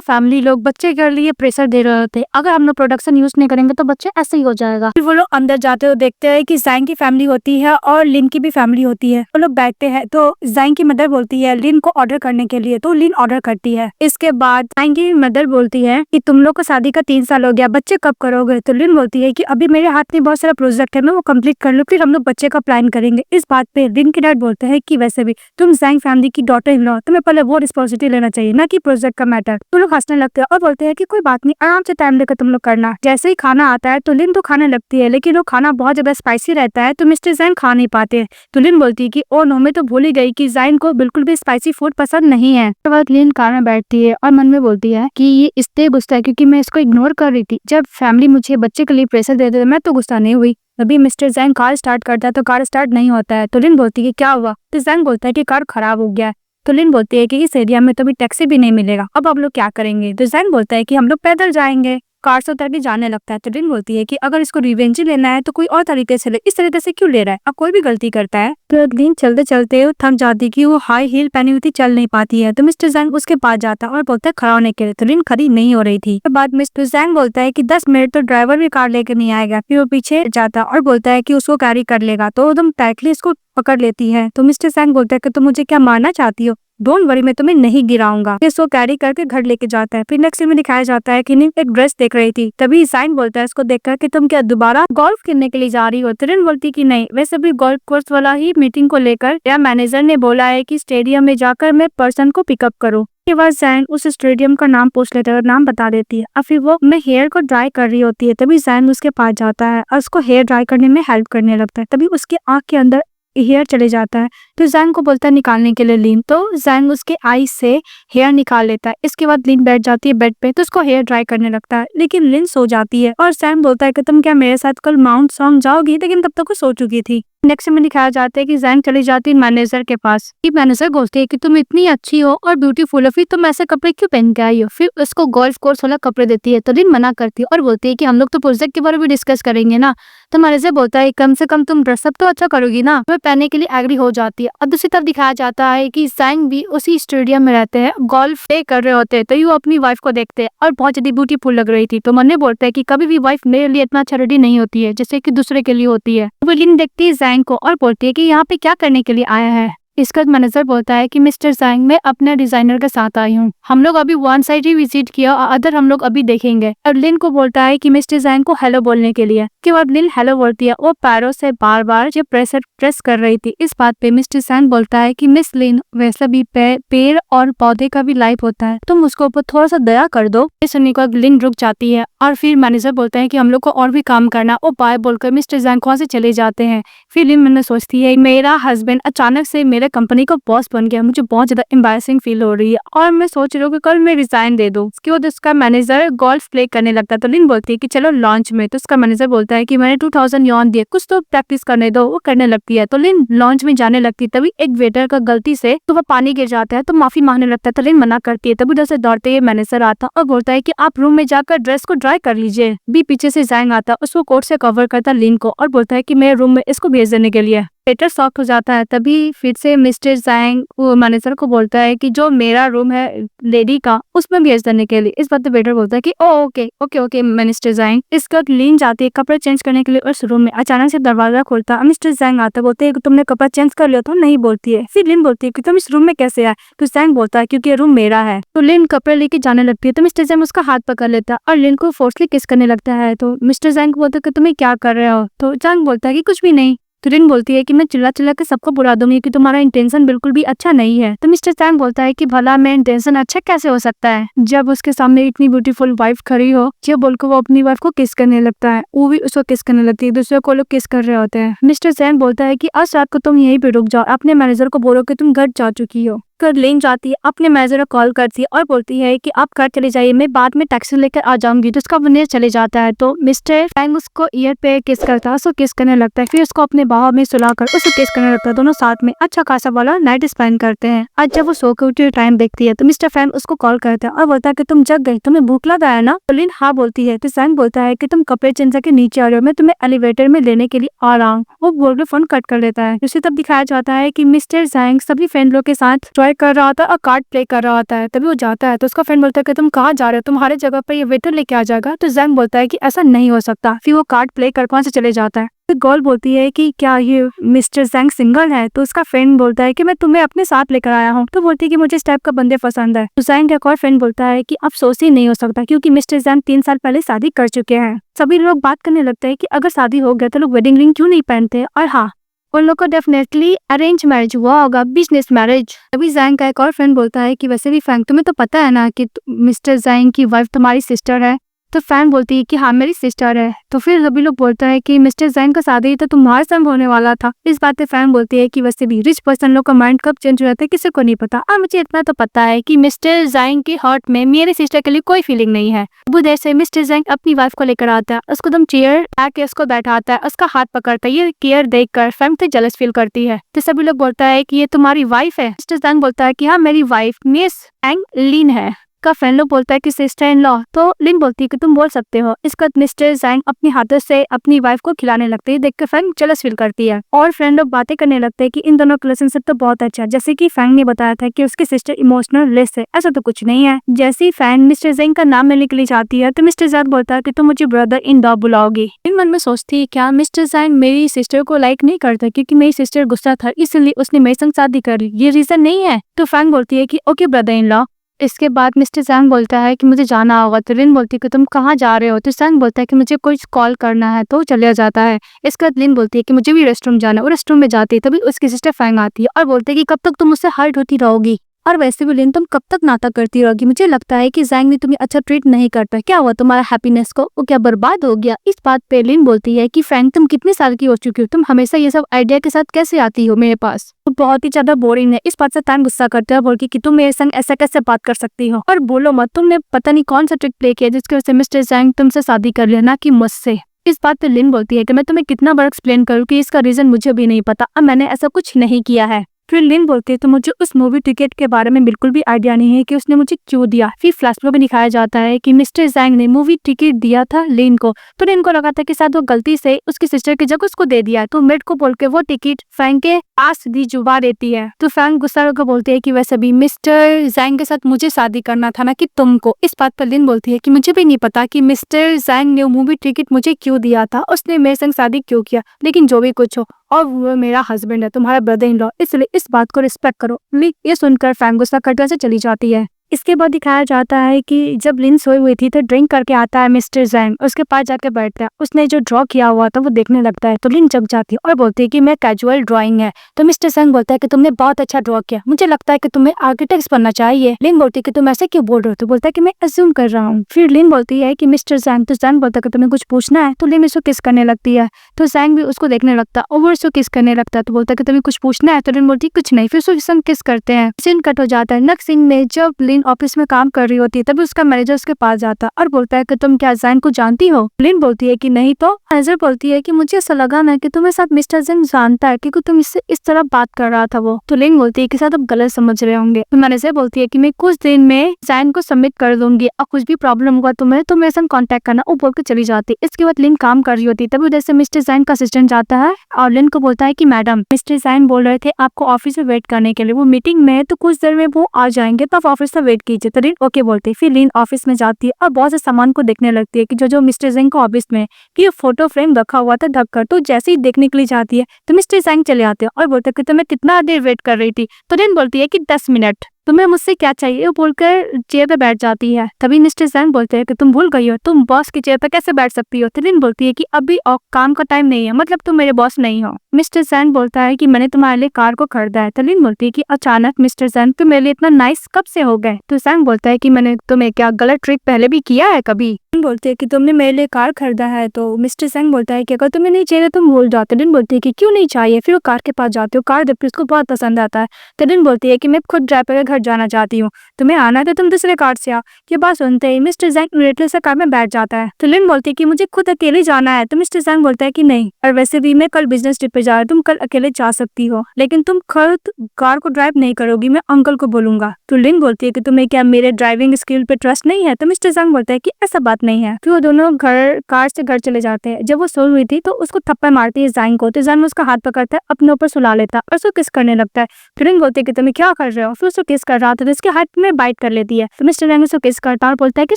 फैमिली लोग बच्चे के लिए प्रेशर दे रहे होते, अगर हम लोग प्रोडक्शन यूज नहीं करेंगे तो बच्चे ऐसे ही हो जाएगा। फिर वो लोग अंदर जाते हो देखते हैं कि जैंग की फैमिली होती है और लिन की भी फैमिली होती है। वो लोग बैठते हैं तो जैंग की मदर बोलती है लिन को ऑर्डर करने के लिए, तो लिन ऑर्डर करती है। इसके बाद जैंग की मदर बोलती है कि तुम लोग को शादी का 3 साल हो गया, बच्चे कब करोगे? तो लिन बोलती है कि अभी मेरे हाथ में बहुत सारा प्रोजेक्ट है, मैं वो कंप्लीट कर लूं फिर हम लोग बच्चे का प्लान करेंगे। इस बात पे लिन के डैड बोलते हैं कि वैसे भी तुम जैंग फैमिली की डॉटर इन लॉ, तुम्हें पहले वो रिस्पॉन्सिबिलिटी लेना चाहिए ना कि प्रोजेक्ट का मैटर। तुम लोग हंसने लगते हैं और बोलते हैं कि कोई बात नहीं, आराम से टाइम लेकर तुम लोग करना। जैसे ही खाना आता है तो लिन तो खाने लगती है, लेकिन वो खाना बहुत ज्यादा स्पाइसी रहता है तो मिस्टर जैंग खा नहीं पाते। तो लिन बोलती है कि ओ नो, मैं तो भूल ही गई कि जैंग को बिल्कुल भी स्पाइसी फूड पसंद नहीं है। उसके बाद लिन कार में बैठती है और मन में बोलती है कि ये इसलिए गुस्सा है क्योंकि मैं इसको इग्नोर कर रही थी। जब फैमिली मुझे बच्चे के लिए प्रेशर देते थे मैं तो गुस्सा नहीं हुई। तभी मिस्टर जैंग कार स्टार्ट करता है तो कार स्टार्ट नहीं होता है। तो लिन बोलती है कि क्या हुआ? तो जैंग बोलता है कि कार खराब हो गया है। तो लिन बोलती है कि इस एरिया में तो अभी टैक्सी भी नहीं मिलेगा, अब आप लोग क्या करेंगे? तो जैंग बोलता है कि हम लोग पैदल जाएंगे। कार से उतर के जाने लगता है तो लिन बोलती है कि अगर इसको रिवेंज लेना है तो कोई और तरीके से ले, इस तरीके से क्यों ले रहा है? अब कोई भी गलती करता है। तो लिन चलते चलते थक जाती कि वो हाई हील पहनी हुई थी, चल नहीं पाती है। तो मिस्टर जैंग उसके पास जाता है और बोलता है खड़ा होने के लिए। तो लिन खड़ी नहीं हो रही थी। तो बाद मिस्टर जैंग बोलता है कि 10 मिनट तो ड्राइवर भी कार लेकर नहीं आएगा। फिर वो पीछे जाता और बोलता है कि उसको कैरी कर लेगा। तो एकदम टाइटली इसको पकड़ लेती है। तो मिस्टर जैंग बोलता है कि तुम मुझे क्या मारना चाहती हो? डोंट वरी, मैं तुम्हें नहीं गिराऊंगा। फिर इसको कैरी करके घर लेके जाता है। फिर नेक्स्ट सीन में दिखाया जाता है कि एक ड्रेस देख रही थी, तभी साइन बोलता है इसको देखकर कि तुम क्या दोबारा गोल्फ खेलने के लिए जा रही हो? तिरन बोलती कि नहीं, वैसे भी गोल्फ कोर्स वाला ही मीटिंग को लेकर या मैनेजर ने बोला है कि स्टेडियम में जाकर मैं पर्सन को पिकअप करूँ। के बाद जैन उस स्टेडियम का नाम पूछ लेता है और नाम बता देती है। और फिर वो मैं हेयर को ड्राई कर रही होती है, तभी जैन उसके पास जाता है और उसको हेयर ड्राई करने में हेल्प करने लगता है। तभी उसके आंख के अंदर हेयर चले जाता है तो जैंग को बोलता है निकालने के लिए लिन। तो जैंग उसके आई से हेयर निकाल लेता है। इसके बाद लिन बैठ जाती है बेड पे तो उसको हेयर ड्राई करने लगता है, लेकिन लिन सो जाती है और जैंग बोलता है कि तुम क्या मेरे साथ कल माउंट सॉन्ग जाओगी? लेकिन तब तक वो सो चुकी थी। नेक्स्ट में दिखाया जाता है कि जैंग चली जाती है मैनेजर के पास। मैनेजर बोलती है कि तुम इतनी अच्छी हो और ब्यूटीफुल हो, फिर तुम ऐसे कपड़े क्यों पहन के आई हो? फिर उसको गोल्फ कोर्स वाला कपड़े देती है तो लिन मना करती है और बोलती है कि हम लोग तो प्रोजेक्ट के बारे में डिस्कस करेंगे ना। तो मैनेजर बोलता है कम से कम तुम ड्रेसअप तो अच्छा करोगी ना। वह पहनने के लिए एग्री हो जाती है। और दूसरी तरफ दिखाया जाता है कि जैंग भी उसी स्टेडियम में रहते हैं, गोल्फ प्ले कर रहे होते हैं। तो वो अपनी वाइफ को देखते हैं और बहुत ज्यादा ब्यूटीफुल लग रही थी। तो मन्ने बोलता है कि कभी भी वाइफ मेरे लिए इतना अच्छा रेडी नहीं होती है जैसे कि दूसरे के लिए होती है। वो लिन देखती है जैंग को और बोलती है कि यहाँ पे क्या करने के लिए आया है। इसका मैनेजर बोलता है कि मिस्टर जैंग मैं अपने डिजाइनर के साथ आई हूँ, हम लोग अभी वन साइड ही विजिट किया और अदर हम लोग अभी देखेंगे। और लिन को बोलता है कि मिस्टर जैंग को हेलो बोलने के लिए। के बाद लिन हेलो बोलती है, वो पैरों से बार बार जो प्रेस कर रही थी। इस बात पे मिस्टर जैंग बोलता है कि मिस लिन वैसे भी पेड़ और पौधे का भी लाइफ होता है, तुम उसको ऊपर थोड़ा सा दया कर दो। सुनने को लिन रुक जाती है और फिर मैनेजर बोलता है कि हम लोग को और भी काम करना। वो बाय बोलकर मिस्टर जैंग वहां से चले जाते हैं। फिर लिन मैंने सोचती है मेरा हस्बैंड अचानक से मेरे कंपनी का बॉस बन गया, मुझे बहुत ज्यादा एम्बैरेसिंग फील हो रही है और मैं सोच रही हूँ कि कल मैं रिजाइन दे दूँ। उसके बाद उसका मैनेजर गोल्फ प्ले करने लगता है तो लिन बोलती है कि चलो लॉन्च में। तो उसका मैनेजर बोलता है कि मैंने 2000 यॉन दिए, कुछ तो प्रैक्टिस करने दो। वो करने लगती है तो लिन लॉन्च में जाने लगती है। तभी एक वेटर का गलती से तो वह पानी गिर जाता है तो माफी मांगने लगता है तो लिन मना करती है। तभी उधर से दौड़ते हुए मैनेजर आता और बोलता है कि आप रूम में जाकर ड्रेस को ड्राई कर लीजिए। भी पीछे से जैंग आता उसको कोट से कवर करता लिन को और बोलता है कि मेरे रूम में इसको भेज देने के लिए। वेटर शॉक हो जाता है। तभी फिर से मिस्टर जैंग वो मैनेजर को बोलता है कि जो मेरा रूम है लेडी का उसमें भेज देने के लिए। इस बात पे वेटर बोलता है कि ओके ओके ओके मिस्टर जैंग। इसका लिन जाती है कपड़े चेंज करने के लिए उस रूम में। अचानक से दरवाजा खुलता है, मिस्टर जैंग आता बोलते है कि तुमने कपड़ा चेंज कर लिया? तो नहीं बोलती है। फिर लिन बोलती है कि तुम इस रूम में कैसे आए? तो जैंग बोलता है क्योंकि ये रूम मेरा है। तो लिन कपड़े लेके जाने लगती है तो मिस्टर जैंग उसका हाथ पकड़ लेता है और लिन को फोर्सली किस करने लगता है। तो मिस्टर जैंग बोलता है कि तुम्हें क्या कर रहे हो? तो जैंग बोलता है कि कुछ भी नहीं। तो लिन बोलती है कि मैं चिल्ला चिल्ला के सबको बुला दूंगी कि तुम्हारा इंटेंशन बिल्कुल भी अच्छा नहीं है। तो मिस्टर जैंग बोलता है कि भला मैं इंटेंशन अच्छा कैसे हो सकता है जब उसके सामने इतनी ब्यूटीफुल वाइफ खड़ी हो। ये बोलकर वो अपनी वाइफ को किस करने लगता है, वो भी उसको किस करने लगती है, दूसरे को लोग किस कर रहे होते हैं। मिस्टर जैंग बोलता है कि आज रात को तुम यहीं पे रुक जाओ, अपने मैनेजर को बोलो कि तुम घर जा चुकी हो। कर लिन जाती है, अपने मैनेजर को कॉल करती है और बोलती है कि आप घर चले जाइए, मैं बाद में टैक्सी लेकर आ जाऊंगी। तो उसका वनर चले जाता है तो मिस्टर जैंग उसको ईयर पे किस करता है, उसको किस करने लगता है, फिर उसको अपने बाहों में सुलाकर उसको किस करने लगता है। दोनों साथ में अच्छा खासा वाला नाइट स्पेंड करते हैं। आज जब वो सो के उठी टाइम देखती है तो मिस्टर फैंग उसको कॉल करता है और बोलता है कि तुम जग गई, तुम्हें भूख लगा है ना। तो लिन हाँ बोलती है। तो जैंग बोलता है कि तुम कपड़े चेंज करके नीचे आ रहे हो, मैं तुम्हें एलिवेटर में लेने के लिए आ रहा हूँ। वो बोल के फोन कट कर देता है। उसे तब दिखाया जाता है कि मिस्टर जैंग सभी फ्रेंड लोग के साथ ट्राई कर रहा था और कार्ड प्ले कर रहा होता है। तभी वो जाता है तो उसका फ्रेंड बोलता है कि तुम कहाँ जा रहे हो, तुम्हारे जगह पे ये वेटर लेके आ जाएगा। तो जैंग बोलता है कि ऐसा नहीं हो सकता। फिर वो कार्ड प्ले कर वहां से चले जाता है। तो गर्ल बोलती है कि क्या ये मिस्टर जैंग सिंगल है। तो उसका फ्रेंड बोलता है कि मैं तुम्हें अपने साथ लेकर आया हूँ। तो बोलती है कि मुझे इस टाइप का बंदे पसंद है। तो जैंग का एक और फ्रेंड बोलता है कि अफसोस ही नहीं हो सकता क्योंकि मिस्टर जैंग 3 साल पहले शादी कर चुके हैं। सभी लोग बात करने लगते हैं कि अगर शादी हो गया तो लोग वेडिंग रिंग क्यों नहीं पहनते। और हाँ, उन लोग को डेफिनेटली अरेंज मैरिज हुआ होगा, बिजनेस मैरिज। अभी जैंग का एक और फ्रेंड बोलता है कि वैसे भी फैंग तुम्हें तो पता है ना कि मिस्टर जैंग की वाइफ तुम्हारी सिस्टर है। तो फैंग बोलती है कि हाँ मेरी सिस्टर है। तो फिर सभी लोग बोलता है कि मिस्टर जैंग का शादी तो तुम्हारे संग होने वाला था। इस बात पे फैंग बोलती है कि वैसे भी रिच पर्सन लोग का माइंड कब चेंज हो जाता है किसी को नहीं पता। और मुझे इतना तो पता है कि मिस्टर जैंग के हार्ट में मेरे सिस्टर के लिए कोई फीलिंग नहीं है। वो देर से मिस्टर जैंग अपनी वाइफ को लेकर आता है, उसको दम चेयर आके उसको बैठाता है, उसका हाथ पकड़ता है। ये केयर देखकर फैंग तो जेलस फील करती है। तो सभी लोग बोलता है कि ये तुम्हारी वाइफ है। मिस्टर जैंग बोलता है कि हाँ मेरी वाइफ मिस एंग लिन है। का फ्रेंड लोग बोलता है कि सिस्टर इन लॉ। तो लिन बोलती है कि तुम बोल सकते हो। इसका मिस्टर जैंग अपने हाथों से अपनी वाइफ को खिलाने लगते हैं। देख कर फैंग जेलस फील करती है और फ्रेंड लोग बातें करने लगते हैं कि इन दोनों का रिलेशनशिप तो बहुत अच्छा है। जैसे कि फैंग ने बताया था कि उसकी सिस्टर इमोशनल लेस है, ऐसा तो कुछ नहीं है। जैसे ही फैंग मिस्टर जैंग का नाम लेने के लिए जाती है तो मिस्टर जैंग बोलता है कि तुम मुझे ब्रदर इन लॉ बुलाओगी। इन मन में सोचती है क्या मिस्टर जैंग मेरी सिस्टर को लाइक नहीं करता क्योंकि मेरी सिस्टर गुस्सा था इसलिए उसने मेरे संग शादी कर ली, ये रीजन नहीं है। तो फैंग बोलती है कि ओके ब्रदर इन लॉ। इसके बाद मिस्टर जैंग बोलता है कि मुझे जाना होगा। तो लिन बोलती है कि तुम कहाँ जा रहे हो। तो जैंग बोलता है कि मुझे कुछ कॉल करना है, तो चले जाता है। इसके बाद लिन बोलती है कि मुझे भी रेस्टरूम जाना है। वो रेस्टरूम में जाती है तभी उसकी सिस्टर फैंग आती है और बोलती है कि कब तक तुम मुझसे हर्ट होती रहोगी और वैसे भी लिन तुम कब तक नाटक करती रहोगी। मुझे लगता है कि जैंग ने तुम्हें अच्छा ट्रीट नहीं करता, क्या हुआ तुम्हारा हैप्पीनेस को, वो क्या बर्बाद हो गया। इस बात पे लिन बोलती है कि फैंग तुम कितने साल की हो चुकी हो, तुम हमेशा ये सब आइडिया के साथ कैसे आती हो मेरे पास, तो बहुत ही ज्यादा बोरिंग है। इस बात से फैंग गुस्सा करता है, बोलती कि तुम मेरे संग ऐसा कैसे बात कर सकती हो और बोलो मत, तुमने पता नहीं कौन सा ट्रिक प्ले किया जिसकी वजह से मिस्टर जैंग तुमसे शादी कर लिया ना कि मुझसे। इस बात पे लिन बोलती है कि मैं तुम्हें कितना बार एक्सप्लेन करूँ कि इसका रीजन मुझे भी नहीं पता और मैंने ऐसा कुछ नहीं किया है। फिर लिन बोलती है तो मुझे उस मूवी टिकट के बारे में बिल्कुल भी आइडिया नहीं है कि उसने मुझे क्यों दिया। फिर फ्लैशबैक में दिखाया जाता है कि मिस्टर जैंग ने मूवी टिकट दिया था लिन को। तो लिन को लगा था कि शायद वो गलती से उसकी सिस्टर की जगह उसको दे दिया। तो मेड को बोल के वो टिकट फैंग के पास भिजवा देती है। तो फैंग गुस्सा होकर बोलती है कि वैसे भी मिस्टर जैंग के साथ मुझे शादी करना था ना कि तुमको। इस बात पर लिन बोलती है कि मुझे भी नहीं पता कि मिस्टर जैंग ने मूवी टिकट मुझे क्यों दिया था, उसने मेरे संग शादी क्यों किया, लेकिन जो भी कुछ हो और वो मेरा हस्बैंड है, तुम्हारा ब्रदर इन लॉ, इसलिए इस बात को रिस्पेक्ट करो। ये सुनकर फैंग गुस्सा करके से चली जाती है। इसके बाद दिखाया जाता है कि जब लिन सोई हुई थी तो ड्रिंक करके आता है मिस्टर जैंग, उसके पास जाके बैठता है। उसने जो ड्रॉ किया हुआ था वो देखने लगता है तो लिन जग जाती है और बोलती है कि मैं कैजुअल ड्राइंग है। तो मिस्टर जैंग बोलता है कि तुमने बहुत अच्छा ड्रॉ किया, मुझे लगता है कि तुम्हें आर्किटेक्ट बनना चाहिए। लिन बोलती है कि तुम ऐसे क्यों बोल रहे हो। तो बोलता है कि मैं अज्यूम कर रहा हूँ। फिर लिन बोलती है कि मिस्टर जैंग, तो जैंग बोलता है कि तुम्हें कुछ पूछना है। तो लिन उसको किस करने लगती है तो जैंग भी उसको देखने लगता है और वो उसको किस करने लगता है। तो बोलता है कि तुम्हें कुछ पूछना है। तो लिन बोलती है कुछ नहीं। फिर उसको संग किस करते हैं। सीन कट हो जाता है। नेक्स्ट सीन में जब लिन ऑफिस में काम कर रही होती है तभी उसका मैनेजर उसके पास जाता है और बोलता है कि तुम क्या जैंग को जानती हो। लिन बोलती है कि नहीं। तो मैनेजर बोलती है कि मुझे ऐसा लगा ना कि तुम्हें साथ मिस्टर जैंग जानता है क्योंकि तुम इससे इस तरह बात कर रहा था वो। तो लिन बोलती है कि शायद आप गलत समझ रहे होंगे। तो मैनेजर बोलती है कि मैं कुछ दिन में जैंग को सबमिट कर दूंगी और कुछ भी प्रॉब्लम हुआ तुम्हें तो मेरे संग कॉन्टेक्ट करना, वो बोल के चली जाती। इसके बाद लिन काम कर रही होती तभी उधर से मिस्टर जैंग का असिस्टेंट जाता है और लिन को बोलता है कि मैडम मिस्टर जैंग बोल रहे थे आपको ऑफिस में वेट करने के लिए, वो मीटिंग में है तो कुछ देर में वो आ जाएंगे तो आप ऑफिस में वेट कीजिए। तो लिन ओके बोलते। फिर लिन ऑफिस में जाती है और बहुत से सामान को देखने लगती है कि जो मिस्टर जैंग को ऑफिस में कि फोटो फ्रेम रखा हुआ था ढककर। तो जैसे ही देखने के लिए जाती है तो मिस्टर जैंग चले आते हैं और बोलते हैं कि तुम्हें कितना देर वेट कर रही थी। तो लिन बोलती है कि 10 मिनट। तुम्हें मुझसे क्या चाहिए बोलकर चेयर पे बैठ जाती है। तभी मिस्टर जैंग बोलते हैं कि तुम भूल गई हो, तुम बॉस की चेयर पे कैसे बैठ सकती हो। तिलिन बोलती है कि अभी काम का टाइम नहीं है, मतलब तुम मेरे बॉस नहीं हो। मिस्टर जैंग बोलता है कि मैंने तुम्हारे लिए कार को खरीदा है। तिलिन बोलती है कि अचानक मिस्टर जैंग तुम मेरे लिए इतना नाइस कब से हो गए। तो जैंग बोलता है कि मैंने तुम्हें क्या गलत ट्रिक पहले भी किया है कभी। बोलती है कि तुमने मेरे लिए कार खरीदा है। तो मिस्टर जैंग बोलता है कि अगर तुम्हें नहीं चाहिए तो तुम भूल जाओ। तिलिन बोलती है कि क्यों नहीं चाहिए। फिर वो कार के पास जाती है, कार जबकि उसको बहुत पसंद आता है। तिलिन बोलती है कि मैं खुद ड्राइव करके घर जाना चाहती हूँ, तुम्हें आना है तो तुम दूसरे कार से आओ। ये बात सुनते ही मिस्टर जैंग इमीडिएटली से कार में बैठ जाता है। तिलिन बोलती है कि मुझे खुद अकेले जाना है। तो मिस्टर जैंग बोलता है कि नहीं, और वैसे भी मैं कल बिजनेस ट्रिप पे जा रहा हूँ, तुम कल अकेले जा सकती हो, लेकिन तुम खुद कार को ड्राइव नहीं करोगी, मैं अंकल को बोलूंगा। तो लिन बोलती है कि तुम्हें क्या मेरे ड्राइविंग स्किल पे ट्रस्ट नहीं है। तो मिस्टर जैंग बोलता है कि ऐसा बात नहीं है। फिर वो दोनों कार से घर चले जाते हैं। जब वो सो हुई थी तो उसको थप्पड़ मारती है जैंग को। तो जैंग उसका हाथ पकड़ता है, अपने ऊपर सुला लेता है और उसको किस करने लगता है। फिर लिन बोलती है कि तुम्हें क्या कर रहे हो। फिर उसको किस कर रहा था तो इसके हाथ में बाइट कर लेती है। तो मिस्टर जैंग उसको किस करता है और बोलता है कि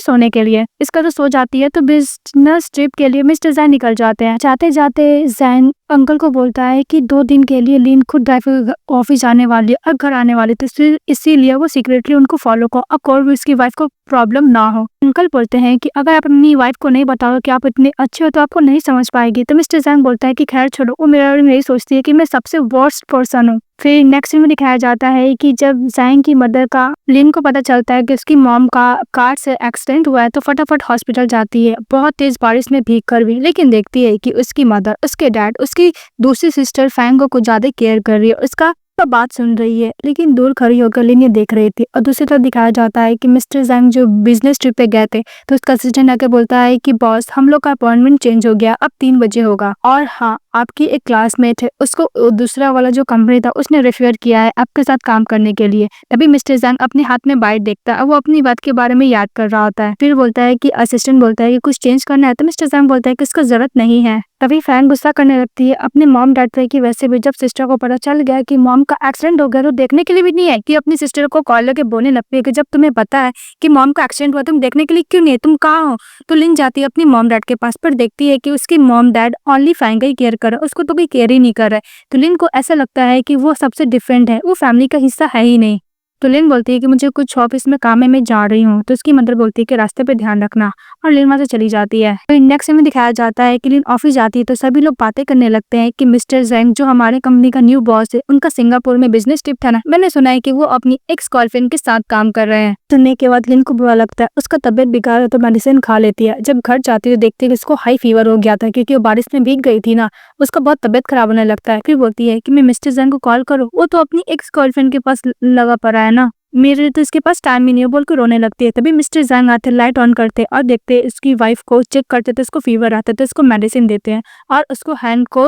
सोने के लिए। इसका तो सो जाती है तो बिजनेस ट्रिप के लिए मिस्टर जैंग निकल जाते हैं। जाते जाते जैंग अंकल को बोलता है कि 2 दिन के लिए लिन खुद ड्राइवर ऑफिस जाने वाली है और घर आने वाली, तो इसीलिए वो सीक्रेटली उनको फॉलो को, अब कोई भी उसकी वाइफ को प्रॉब्लम ना हो। अंकल बोलते हैं कि अगर आप अपनी वाइफ को नहीं बताओ कि आप इतने अच्छे हो तो आपको नहीं समझ पाएगी। तो मिस्टर जैंग बोलता है कि खैर छोड़ो, वो मेरे बारे में यही सोचती है कि मैं सबसे वर्स्ट पर्सन हूँ। फिर नेक्स्ट में दिखाया जाता है कि जब जैंग की मदर का लिन को पता चलता है कि उसकी मॉम का कार से एक्सीडेंट हुआ है तो फटाफट हॉस्पिटल जाती है, बहुत तेज बारिश में भीग कर भी, लेकिन देखती है कि उसकी मदर, उसके डैड, उसकी दूसरी सिस्टर फैंग को कुछ ज्यादा केयर कर रही है, उसका बात सुन रही है, लेकिन दूर खड़ी होकर लिन ये देख रही थी। और दूसरी तरफ दिखाया जाता है कि मिस्टर जैंग जो बिजनेस ट्रिप पे गए थे तो उसका असिस्टेंट आके बोलता है कि बॉस हम लोग का अपॉइंटमेंट चेंज हो गया, अब 3 बजे होगा, और हाँ आपकी एक क्लासमेट है, उसको दूसरा वाला जो कंपनी था उसने रेफर किया है आपके साथ काम करने के लिए। तभी मिस्टर जैंग अपने हाथ में बाइट देखता है, वो अपनी बात के बारे में याद कर रहा होता है। फिर बोलता है कि असिस्टेंट बोलता है कि कुछ चेंज करना है। तो मिस्टर जैंग बोलता है कि इसको जरूरत नहीं है। तभी फैन गुस्सा करने लगती है अपने मॉम डैड पे कि वैसे भी जब सिस्टर को पता चल गया कि मॉम का एक्सीडेंट हो गया तो देखने के लिए भी नहीं है, कि अपनी सिस्टर को कॉल करके बोलने लगती है कि जब तुम्हें पता है कि मॉम का एक्सीडेंट हुआ तुम देखने के लिए क्यों नहीं है, तुम कहाँ हो। तो लिन जाती है अपनी मॉम डैड के पास, पर देखती है कि उसकी मॉम डैड ओनली फैन का ही केयर कर रहा है, उसको तो कोई केयर ही नहीं कर रहा है। तो लिन को ऐसा लगता है कि वो सबसे डिफरेंट है, वो फैमिली का हिस्सा है ही नहीं। तो लिन बोलती है कि मुझे कुछ ऑफिस में काम है, मैं जा रही हूँ। तो उसकी मदर बोलती है कि रास्ते पे ध्यान रखना, और लिन वहां से चली जाती है। तो नेक्स्ट में दिखाया जाता है कि लिन ऑफिस जाती है तो सभी लोग बातें करने लगते हैं कि मिस्टर जैंग जो हमारे कंपनी का न्यू बॉस है, उनका सिंगापुर में बिजनेस ट्रिप था ना, मैंने सुना है कि वो अपनी एक्स गर्लफ्रेंड के साथ काम कर रहे हैं। सुनने के बाद लिन को बुरा लगता है, उसका तबियत बिगाड़ है तो मेडिसिन खा लेती है। जब घर जाती है तो देखती है कि उसको हाई फीवर हो गया था क्योंकि वो बारिश में भीग गई थी ना, उसका बहुत तबियत खराब होने लगता है। फिर बोलती है कि मैं मिस्टर जैंग को कॉल करूँ, वो तो अपनी एक्स गर्लफ्रेंड के पास लगा पड़ा है ना, मेरे तो इसके पास टाइम ही नहीं है, बोल के रोने लगती है। तभी मिस्टर जैंग आते, लाइट ऑन करते और देखते इसकी वाइफ को चेक करते तो इसको फीवर आता है, तो इसको मेडिसिन देते हैं और उसको हैंड को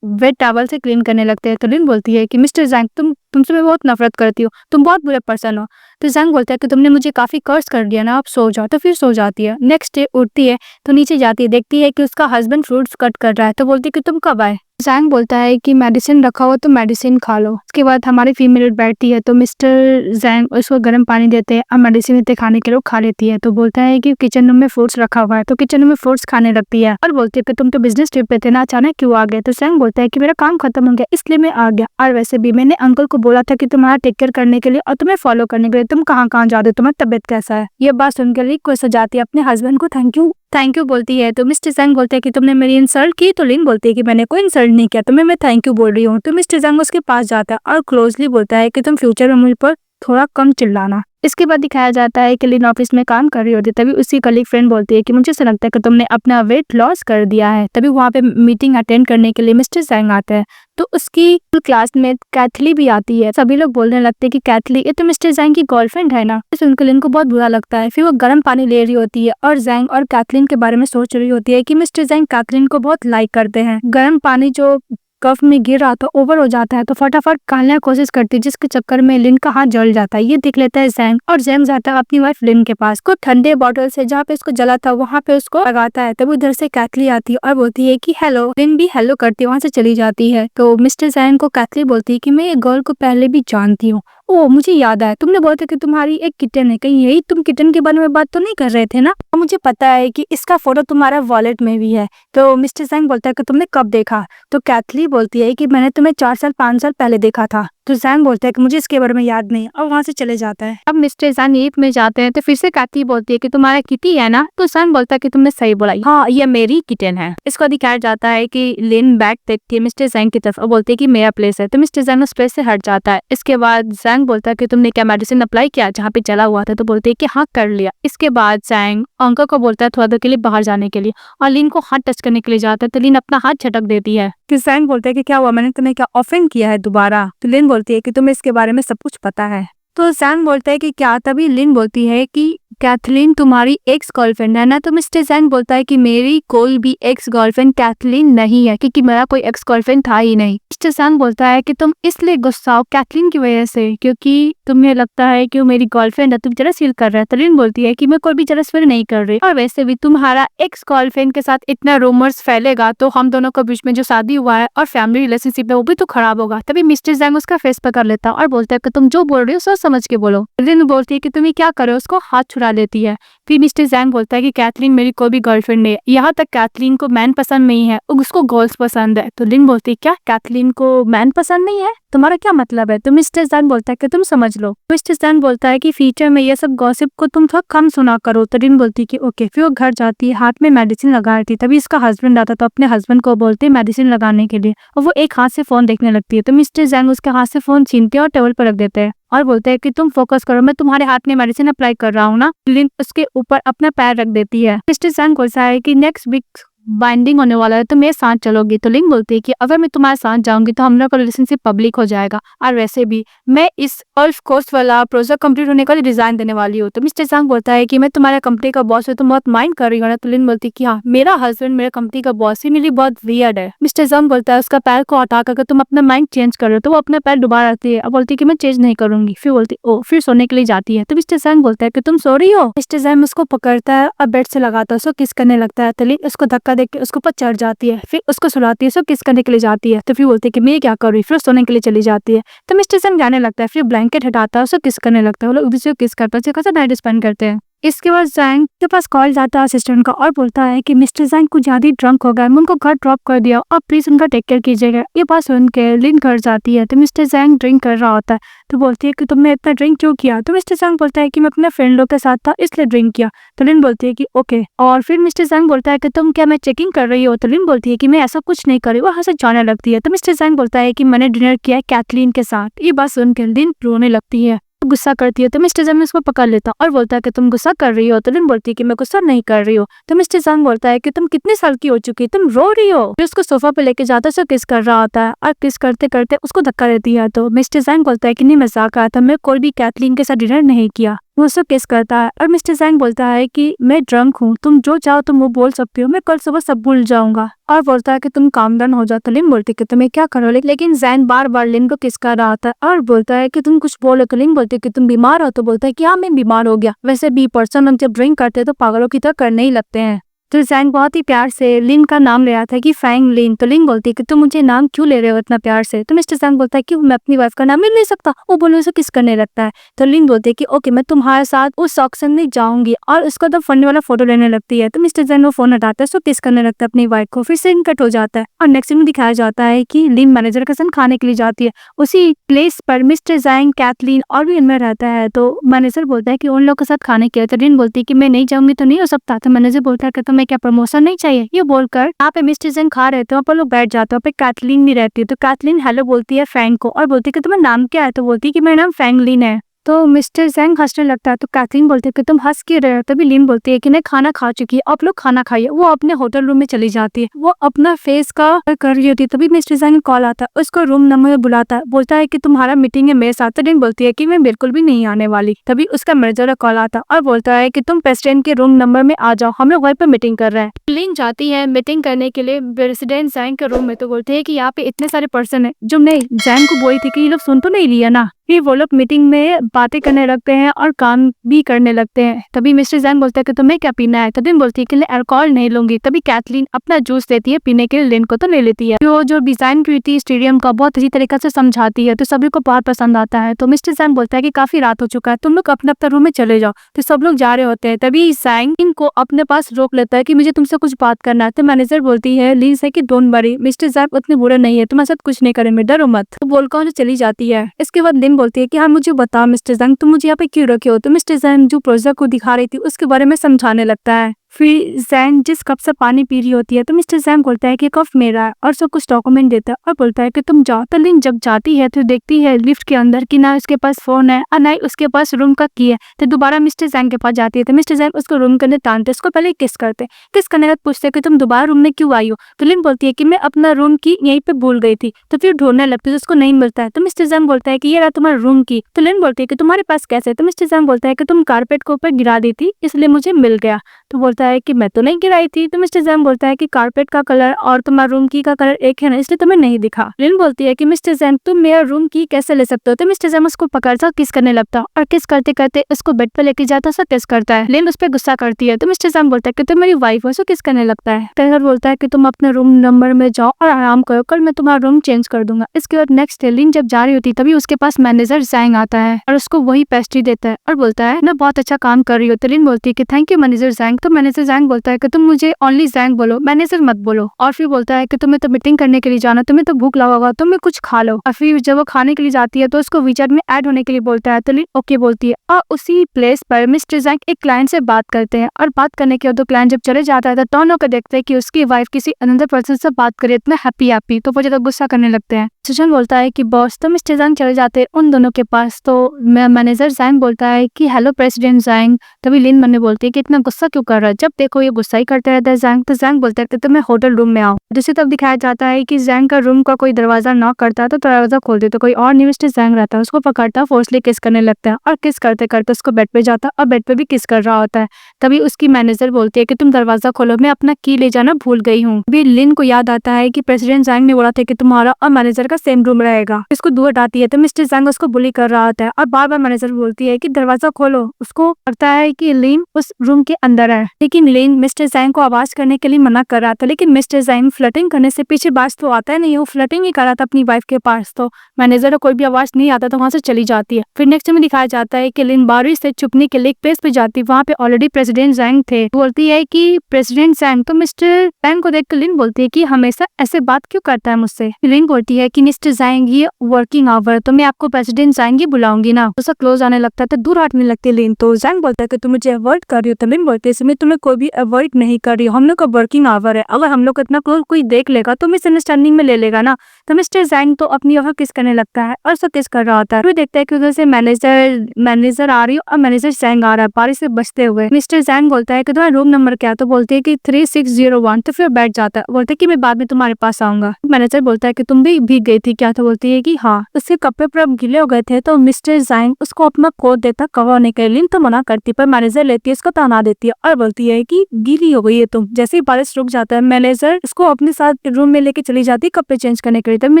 वेट टॉवल से क्लीन करने लगते हैं। तो लिन बोलती है कि मिस्टर जैंग तुमसे मैं बहुत नफरत करती हूँ, तुम बहुत बुरे पर्सन हो। तो जैंग बोलता है कि तुमने मुझे काफी कर्ज कर दिया ना, आप सो जाओ। तो फिर सो जाती है। नेक्स्ट डे उठती है तो नीचे जाती है, देखती है कि उसका हस्बैंड फ्रूट्स कट कर रहा है। तो बोलती है कि तुम कब आए। जैंग बोलता है कि मेडिसिन रखा हो तो मेडिसिन खा लो। उसके बाद हमारी फीमेल बैठती है तो मिस्टर जैंग उसको गर्म पानी देते हैं और मेडिसिन देते खाने के लिए खा लेती है। तो बोलता है कि किचन रूम में फ्रूट्स रखा हुआ है, तो किचन रूम में फ्रूट्स खाने लगती है और बोलती है कि तुम तो बिजनेस ट्रिप पे थे ना, अचानक क्यों आ गए। तो जैंग बोलता है कि मेरा काम खत्म हो गया इसलिए मैं आ गया, और वैसे भी मैंने अंकल को बोला था कि तुम्हारा टेक केयर करने के लिए और तुम्हें फॉलो करने के लिए, तुम कहाँ कहाँ जा रहे हो, तुम्हारी तबियत कैसा है। ये बात सुनकर लिन को सजाती है अपने हस्बैंड को थैंक यू बोलती है। तो मिस्टर जैंग बोलते हैं कि तुमने मेरी इंसल्ट की। तो लिन बोलती है कि मैंने कोई इंसल्ट नहीं किया, तुम्हें मैं थैंक यू बोल रही हूँ। तो मिस्टर जैंग उसके पास जाता है और क्लोजली बोलता है कि तुम फ्यूचर में मुझ पर थोड़ा कम चिल्लाना। इसके बाद दिखाया जाता है कि लिन ऑफिस में काम कर रही होती है। तभी उसकी कलीग फ्रेंड बोलती है कि मुझे ऐसा लगता है कि तुमने अपना वेट लॉस कर दिया है। तभी वहाँ पे मीटिंग अटेंड करने के लिए मिस्टर जैंग आता है तो उसकी क्लासमेट कैथली भी आती है। सभी लोग बोलने लगते हैं कि कैथली ये तो मिस्टर जैंग की गर्लफ्रेंड है ना। सुनकर लिन को बहुत बुरा लगता है। फिर वो गर्म पानी ले रही होती है और जैंग और कैथलीन के बारे में सोच रही होती है कि मिस्टर जैंग कैथलीन को बहुत लाइक करते हैं। गर्म पानी जो कफ में गिर रहा था ओवर हो जाता है तो फटाफट काटने की कोशिश करती है, जिसके चक्कर में लिन का हाथ जल जाता है। ये देख लेता है जैंग और जैंग जाता है अपनी वाइफ लिन के पास, को ठंडे बॉटल से जहाँ पे उसको जला था वहाँ पे उसको लगाता है। तब उधर से कैथली आती है और बोलती है कि हेलो। लिन भी हेलो करती है, वहाँ से चली जाती है। तो मिस्टर जैंग को कैथली बोलती है कि मैं ये गर्ल को पहले भी जानती हूँ। ओ मुझे याद आया, तुमने बोला था कि तुम्हारी एक किटन है, कहीं यही तुम किटन के बारे में बात तो नहीं कर रहे थे ना। तो मुझे पता है कि इसका फोटो तुम्हारा वॉलेट में भी है। तो मिस्टर जैंग बोलता है कि तुमने कब देखा। तो कैथली बोलती है कि मैंने तुम्हें 4 साल 5 साल पहले देखा था। तो जैंग बोलता है कि मुझे इसके बारे में याद नहीं, और वहाँ से चले जाता है। अब मिस्टर जैंग ईप में जाते हैं तो फिर से कैथी बोलती है कि तुम्हारा किटी है ना, तो जैंग बोलता है कि तुमने सही बोला, हाँ ये मेरी किटन है। इसको दिखाया जाता है कि लिन बैग देखती है मिस्टर जैंग की तरफ और बोलती है कि मेरा प्लेस है, तो मिस्टर जैंग उस प्लेस से हट जाता है। इसके बाद जैंग बोलता है कि तुमने क्या मेडिसिन अप्लाई किया जहाँ पे चला हुआ था, तो बोलती है कि हाँ कर लिया। इसके बाद जैंग अंकल को बोलता है थोड़ा देर के लिए बाहर जाने के लिए, और लिन को हाथ टच करने के लिए जाता है, तो लिन अपना हाथ झटक देती है। कि जैंग बोलता है कि क्या हुआ, मैंने तुम्हें क्या ऑफेंड किया है दोबारा, तो लिन बोलती है कि तुम्हें इसके बारे में सब कुछ पता है। तो जैंग बोलता है कि क्या, तभी लिन बोलती है कि कैथलीन तुम्हारी एक्स गर्लफ्रेंड है ना, तो मिस्टर जैंग बोलता है कि मेरी कोई भी एक्स गर्लफ्रेंड कैथलीन नहीं है, क्योंकि मेरा कोई एक्स गर्लफ्रेंड था ही नहीं। मिस्टर जैंग बोलता है कि तुम इसलिए गुस्सा हो कैथलीन की वजह से क्योंकि तुम्हें लगता है कि वो मेरी गर्लफ्रेंड है, तुम जलस फील कर रहे हो। तो लिन बोलती है कि मैं कोई भी जलस फील नहीं कर रही, और वैसे भी तुम्हारा एक्स गर्लफ्रेंड के साथ इतना रूमर्स फैलेगा तो हम दोनों के बीच में जो शादी हुआ है और फैमिली रिलेशनशिप है वो भी तो खराब होगा। तभी मिस्टर जैंग उसका फेस पकड़ लेता और बोलता है कि तुम जो बोल रही हो सोच समझ के बोलो। लिन बोलती है कि तुम क्या करो, उसको हाथ छुड़ा लेती है। फिर मिस्टर जैंग बोलता है कि कैथलीन मेरी कोई भी गर्लफ्रेंड नहीं है, यहाँ तक कैथलीन को मैन पसंद नहीं है, उसको गर्ल्स पसंद है। तो लिन बोलती है क्या कैथलीन को मैन पसंद नहीं है, तुम्हारा क्या मतलब है। तो मिस्टर जैंग बोलता है कि तुम समझ लो। मिस्टर जैंग बोलता है कि फ्यूचर में ये सब गॉसिप को तुम थोड़ा कम सुना करो। तो लिन बोलती है कि ओके। फिर वो घर जाती है, हाथ में मेडिसिन लगा रही थी, तभी इसका हस्बैंड आता तो अपने हस्बैंड को बोलते मेडिसिन लगाने के लिए, और वो एक हाथ से फोन देखने लगती है। तो मिस्टर जैंग उसके हाथ से फोन छीनते हैं और टेबल पर रख देते हैं और बोलते हैं कि तुम फोकस करो, मैं तुम्हारे हाथ में मेडिसिन अप्लाई कर रहा हूँ ना। लिन उसके ऊपर अपना पैर रख देती है। मिस्टर जैंग बोलता है कि नेक्स्ट वीक बाइंडिंग होने वाला है तो मेरे साथ चलोगी। तो लिन बोलती है कि अगर मैं तुम्हारे साथ जाऊंगी तो हम लोग का रिलेशनशिप पब्लिक हो जाएगा, और वैसे भी मैं इस ऑफ कोर्स वाला प्रोजेक्ट कंप्लीट होने का रिजाइन देने वाली हूँ। तो मिस्टर जैंग बोलता है कि मैं तुम्हारे कंपनी का बॉस हूँ, तुम बहुत माइंड कर रही हो ना। तो लिन बोलती है कि हाँ मेरा हस्बैंड मेरे कंपनी का बॉस ही मेरी बहुत वियर्ड है। मिस्टर जैंग बोलता है उसका पैर को हटा करके तुम अपना माइंड चेंज करो, तो वो अपना पैर दोबारा रखती है और बोलती है कि मैं चेंज नहीं करूंगी। फिर बोलती ओ, फिर सोने के लिए जाती है। तो मिस्टर जैंग बोलता है कि तुम सो रही हो। मिस्टर जैंग उसको पकड़ता है और बेड से लगाता है, उसको किस करने लगता है। तो लिन उसको धक्का देकर उसके ऊपर चढ़ जाती है, फिर उसको सुलाती है, उसको किस करने के लिए जाती है। तो फिर बोलती है कि मैं क्या कर रही, फिर सोने के लिए चली जाती है। तो मिस्टर जैंग जाने लगता है, फिर ब्लैंकेट हटाता है, उसको किस करने लगता है, वो लोग एक दूसरे को किस करते हैं, कैसा नाइट स्पेंड करते हैं। इसके बाद जैंग के पास कॉल जाता है असिस्टेंट का और बोलता है कि मिस्टर जैंग कुछ ज्यादा ड्रंक हो गया, मैं उनको घर ड्रॉप कर दिया और प्लीज उनका टेक केयर कीजिएगा। ये बात सुन के लिन घर जाती है। तो मिस्टर जैंग ड्रिंक कर रहा होता है, तो बोलती है कि तुमने इतना ड्रिंक क्यों किया। तो मिस्टर जैंग बोलता है कि मैं अपने फ्रेंड लोग के साथ था इसलिए ड्रिंक किया। तो लिन बोलती है कि ओके। और फिर मिस्टर जैंग बोलता है कि तुम क्या मैं चेकिंग कर रही हो। तो लिन बोलती है कि मैं ऐसा कुछ नहीं कर रही, वो वहाँ से जाने लगती है। तो मिस्टर जैंग बोलता है कि मैंने डिनर किया है कैथलीन के साथ। ये बात सुन के लिन रोने लगती है, गुस्सा करती है। तो मिस्टर जैंग उसको पकड़ लेता और बोलता है कि तुम गुस्सा कर रही हो। तो लिन बोलती है कि मैं गुस्सा नहीं कर रही हूँ। तो मिस्टर जैंग बोलता है कि तुम कितने साल की हो चुकी है, तुम रो रही हो। फिर उसको सोफा पे लेके जाता है, उसको किस कर रहा होता है और किस करते करते उसको धक्का देती है। तो मिस्टर जैंग बोलता है कि नहीं मजाक आया था, मैं कोई भी कैथलीन के साथ डिनर नहीं किया। वो उसको किस करता है और मिस्टर जैंग बोलता है कि मैं ड्रंक हूँ, तुम जो चाहो तुम वो बोल सकती हो, मैं कल सुबह सब भूल जाऊंगा। और बोलता है कि तुम काम डाउन हो जाओ। तो लिन बोलती है कि तुम्हें क्या करो, लेकिन जैन बार बार लिन को किस कर रहा था और बोलता है कि तुम कुछ बोलो। तो लिन बोलती है कि तुम बीमार हो। तो बोलता है कि हाँ मैं बीमार हो गया, वैसे भी पर्सन लोग जब ड्रिंक करते हैं तो पागलों की तरह करने ही लगते हैं। तो जैंग बहुत ही प्यार से लिन का नाम ले रहा था कि फैंग लिन। तो लिन बोलती है कि तुम मुझे नाम क्यों ले रहे हो इतना प्यार से। तो मिस्टर जैंग बोलता है कि मैं अपनी वाइफ का नाम ले नहीं सकता। वो बोले उसे किस करने लगता है। तो लिन बोलती है कि ओके मैं तुम्हारे साथ उस ऑक्शन में जाऊंगी, और उसका तो फंड वाला फोटो लेने लगती है। तो मिस्टर जैंग वो फोन हटाता है, सो किस करने लगता है अपनी वाइफ को। फिर सीन कट हो जाता है और नेक्स्ट सीन में दिखाया जाता है कि लिन मैनेजर के साथ खाने के लिए जाती है। उसी प्लेस पर मिस्टर जैंग, कैथलीन और भी इनमें रहता है। तो मैनेजर बोलता है कि उन लोग के साथ खाने के लिए। तो लिन बोलती है कि मैं नहीं जाऊंगी तो नहीं हो सकता। तो मैनेजर बोलता है कि तुम्हें क्या प्रमोशन नहीं चाहिए। ये बोलकर यहाँ पे मिस्टर जैंग खा रहे थे, वहाँ पर लोग बैठ जाते हैं, पे कैथलीन नहीं रहती है। तो कैथलीन हेलो बोलती है फैंग को और बोलती है कि तुम्हारा नाम क्या है। तो बोलती है कि मेरा नाम फैंगलिन है। तो मिस्टर जैंग हंसने लगता है। तो कैथलीन बोलती है कि तुम हंस क्यों रहे हो। तभी लिन बोलती है कि मैं खाना खा चुकी है, आप लोग खाना खाइए। वो अपने होटल रूम में चली जाती है, वो अपना फेस का कर रही होती है। तभी मिस्टर जैंग कॉल आता है, उसको रूम नंबर में बुलाता है, बोलता है कि तुम्हारा मीटिंग है मेरे साथ। तो लिन बोलती है कि मैं बिल्कुल भी नहीं आने वाली। तभी उसका मैनेजर का कॉल आता है और बोलता है कि तुम प्रेसिडेंट के रूम नंबर में आ जाओ, हम लोग वहीं पर मीटिंग कर रहे हैं। लिन जाती है मीटिंग करने के लिए प्रेसिडेंट जैंग के रूम में। तो बोलते है कि यहाँ पे इतने सारे पर्सन है, जो हमने जैंग को बोली थी कि ये लोग सुन तो नहीं लिया ना। फिर वो लोग मीटिंग में बातें करने लगते हैं और काम भी करने लगते हैं। तभी मिस्टर जैंग बोलता है कि तुम्हें क्या पीना है? तभी बोलती है कि मैं अल्कोहल नहीं लूंगी। तभी कैथलीन अपना जूस देती है पीने के लिए, लिन को तो ले लेती है। जो डिजाइन की थी स्टेडियम का, बहुत अच्छी तरीके से समझाती है, तो सभी को बहुत पसंद आता है। तो मिस्टर जैंग बोलता है कि काफी रात हो चुका है, तुम लोग अपने अपने रूम में चले जाओ। तो सब लोग जा रहे होते हैं। तभी जैंग इनको अपने पास रोक लेता है कि मुझे तुमसे कुछ बात करना है। तो मैनेजर बोलती है ली से कि डोंट वरी, मिस्टर जैंग उतने बुरे नहीं है, तुम्हारे साथ कुछ नहीं करेंगे, डरो मत। तो बोलकर चली जाती है। इसके बाद लिन बोलती है कि हाँ मुझे बताओ मिस्टर जैंग, तुम मुझे यहाँ पे क्यों रखे हो? तो मिस्टर जैंग जो प्रोजेक्ट को दिखा रही थी उसके बारे में समझाने लगता है। फिर जैंग जिस कप से पानी पी रही होती है तो मिस्टर जैंग बोलता है कि कप मेरा है, और सब कुछ डॉक्यूमेंट देता है और बोलता है कि तुम जाओ। तो लिन जब जाती है तो देखती है लिफ्ट के अंदर कि ना उसके पास फोन है और ना ही उसके पास रूम का की है। तो दोबारा मिस्टर जैंग के पास जाती है। तो मिस्टर जैंग उसको रूम के अंदर टानते, उसको पहले किस करते, किस करने के बाद पूछते कि तुम दोबारा रूम में क्यों आई हो? तो लिन बोलती है कि मैं अपना रूम की यहीं पे भूल गई थी। तो फिर ढूंढने लगती है, उसको नहीं मिलता है। तो मिस्टर जैंग बोलता है कि ये रहा तुम्हारा रूम की। तो लिन बोलती है कि तुम्हारे पास कैसे? तो मिस्टर जैंग बोलता है कि तुम कारपेट के ऊपर गिरा दी थी इसलिए मुझे मिल गया। तो बोलता है कि मैं तो नहीं गिराई थी। तो मिस्टर जैंग बोलता है कि कारपेट का कलर और तुम्हारा रूम की का कलर एक है ना, इसलिए तुम्हें नहीं दिखा। लिन बोलती है कि मिस्टर जैंग तुम मेरा रूम की कैसे ले सकते हो? तो मिस्टर जैंग उसको पकड़ता, किस करने लगता और किस करते करते उसको बेड पे लेके जाता, सब किस करता है। लिन उस पर गुस्सा करती है। तो मिस्टर जैंग बोलता है कि तुम मेरी वाइफ हो, सो किस करने लगता है। टेलर बोलता है कि तुम अपने रूम नंबर में जाओ और आराम करो, कल मैं तुम्हारा रूम चेंज कर दूंगा। इसके बाद नेक्स्ट डे लिन जब जा रही होती तभी उसके पास मैनेजर जैंग आता है और उसको वही पेस्ट्री देता है और बोलता है ना बहुत अच्छा काम कर रही हो। तो लिन बोलती है कि थैंक यू मैनेजर जैंग। तो मैनेजर जैंग बोलता है कि तुम मुझे ओनली जैंग बोलो, मैनेजर मत बोलो। और फिर बोलता है कि तुम्हें तो मीटिंग करने के लिए जाना, तुम्हें तो भूख लगा होगा, तुम्हें कुछ खा लो। और फिर जब वो खाने के लिए जाती है तो उसको विचार में ऐड होने के लिए बोलता है। तो लिन ओके बोलती है और उसी प्लेस पर मिस्टर जैंग एक क्लाइंट से बात करते हैं और बात करने के बाद क्लाइंट जब चले जाता है तो दोनों को देखते हैं कि उसकी वाइफ किसी अनदर पर्सन से बात करे, इतना हैप्पी तो वो ज्यादा गुस्सा करने लगते हैं। सुजन बोलता है कि बॉस। तो मिस्टर जैंग चले जाते हैं उन दोनों के पास। तो मैनेजर जैंग बोलता है कि हेलो प्रेसिडेंट जैंग। तभी लिन मन में बोलती है कि इतना गुस्सा क्यों कर रहा है, जब देखो ये गुस्सा ही करते रहता है जैंग। तो जैंग बोलता है कि तुम्हें होटल रूम में आओ। दूसरी तरफ दिखाया जाता है कि जैंग का रूम का कोई दरवाजा नॉक करता है तो दरवाजा खोलते तो कोई और नहीं मिस्टर जैंग रहता है, उसको पकड़ता फोर्सली किस करने लगता है और किस करते करते उसको बेड पे जाता है और बेड पे भी किस कर रहा होता है। तभी उसकी मैनेजर बोलती है कि तुम दरवाजा खोलो, मैं अपना की ले जाना भूल गई हूँ। भी लिन को याद आता है कि प्रेसिडेंट जैंग ने बोला था कि तुम्हारा और मैनेजर का सेम रूम रहेगा। इसको दूर हटाती है तो मिस्टर जैंग उसको बुली कर रहा होता है और बार बार मैनेजर बोलती है कि दरवाजा खोलो। उसको लगता है कि लिन उस रूम के अंदर है, लेकिन लिन मिस्टर जैंग को आवाज करने के लिए मना कर रहा था। लेकिन मिस्टर जैंग फ्लर्टिंग करने से पीछे बाज तो आता है नहीं, वो फ्लर्टिंग ही कर रहा था अपनी वाइफ के पास। तो मैनेजर को कोई भी आवाज नहीं आता तो वहां से चली जाती है। फिर नेक्स्ट में दिखाया जाता है कि लिन बारिश से छुपने के लिए एक प्लेस पे जाती है, वहाँ पे ऑलरेडी प्रेसिडेंट जैंग थे। बोलती है कि प्रेसिडेंट जैंग। तो मिस्टर जैंग को देखकर लिन बोलती है कि हमेशा ऐसे बात क्यों करता है मुझसे। लिन बोलती है कि मिस्टर जैंग ये वर्किंग आवर, तो मैं आपको प्रेसिडेंट जैंग ही बुलाऊंगी ना। उसका क्लोज आने लगता है तो दूर हटने लगती है लिन। तो जैंग बोलता है कि तुम मुझे अवॉइड कर रही हो। तो लिन बोलती है मैं तुम्हें कोई भी अवॉइड नहीं कर रही हूँ, हम लोग का वर्किंग आवर है, अगर हम लोग इतना क्लोज कोई देख लेगा तो मिसअंडरस्टैंडिंग में ले लेगा ना। तो मिस्टर जैंग तो अपनी ओर किस करने लगता है और सब किस कर रहा होता है। फिर देखता है कि उधर से मैनेजर आ रही है और मैनेजर जैंग आ रहा है बारिश से बचते हुए। मिस्टर जैंग बोलता है कि तुम्हारा रूम नंबर क्या? तो बोलती है कि 3601। तो फिर बैठ जाता है, बोलते है कि मैं बाद में तुम्हारे पास आऊंगा। मैनेजर बोलता है कि तुम भी भीग गई थी क्या? तो बोलती है कि हाँ, उसके कपड़े पर गिले हो गए थे। तो मिस्टर जैंग उसको अपना कोट देता कवर होने के लिए, तो मना करती पर मैनेजर लेती है, उसको ताना देती है और बोलती है कि गीली हो गई है तुम। जैसे ही बारिश रुक जाता है मैनेजर उसको अपने साथ रूम में लेके चली जाती है कपड़े चेंज करने के लिए। तब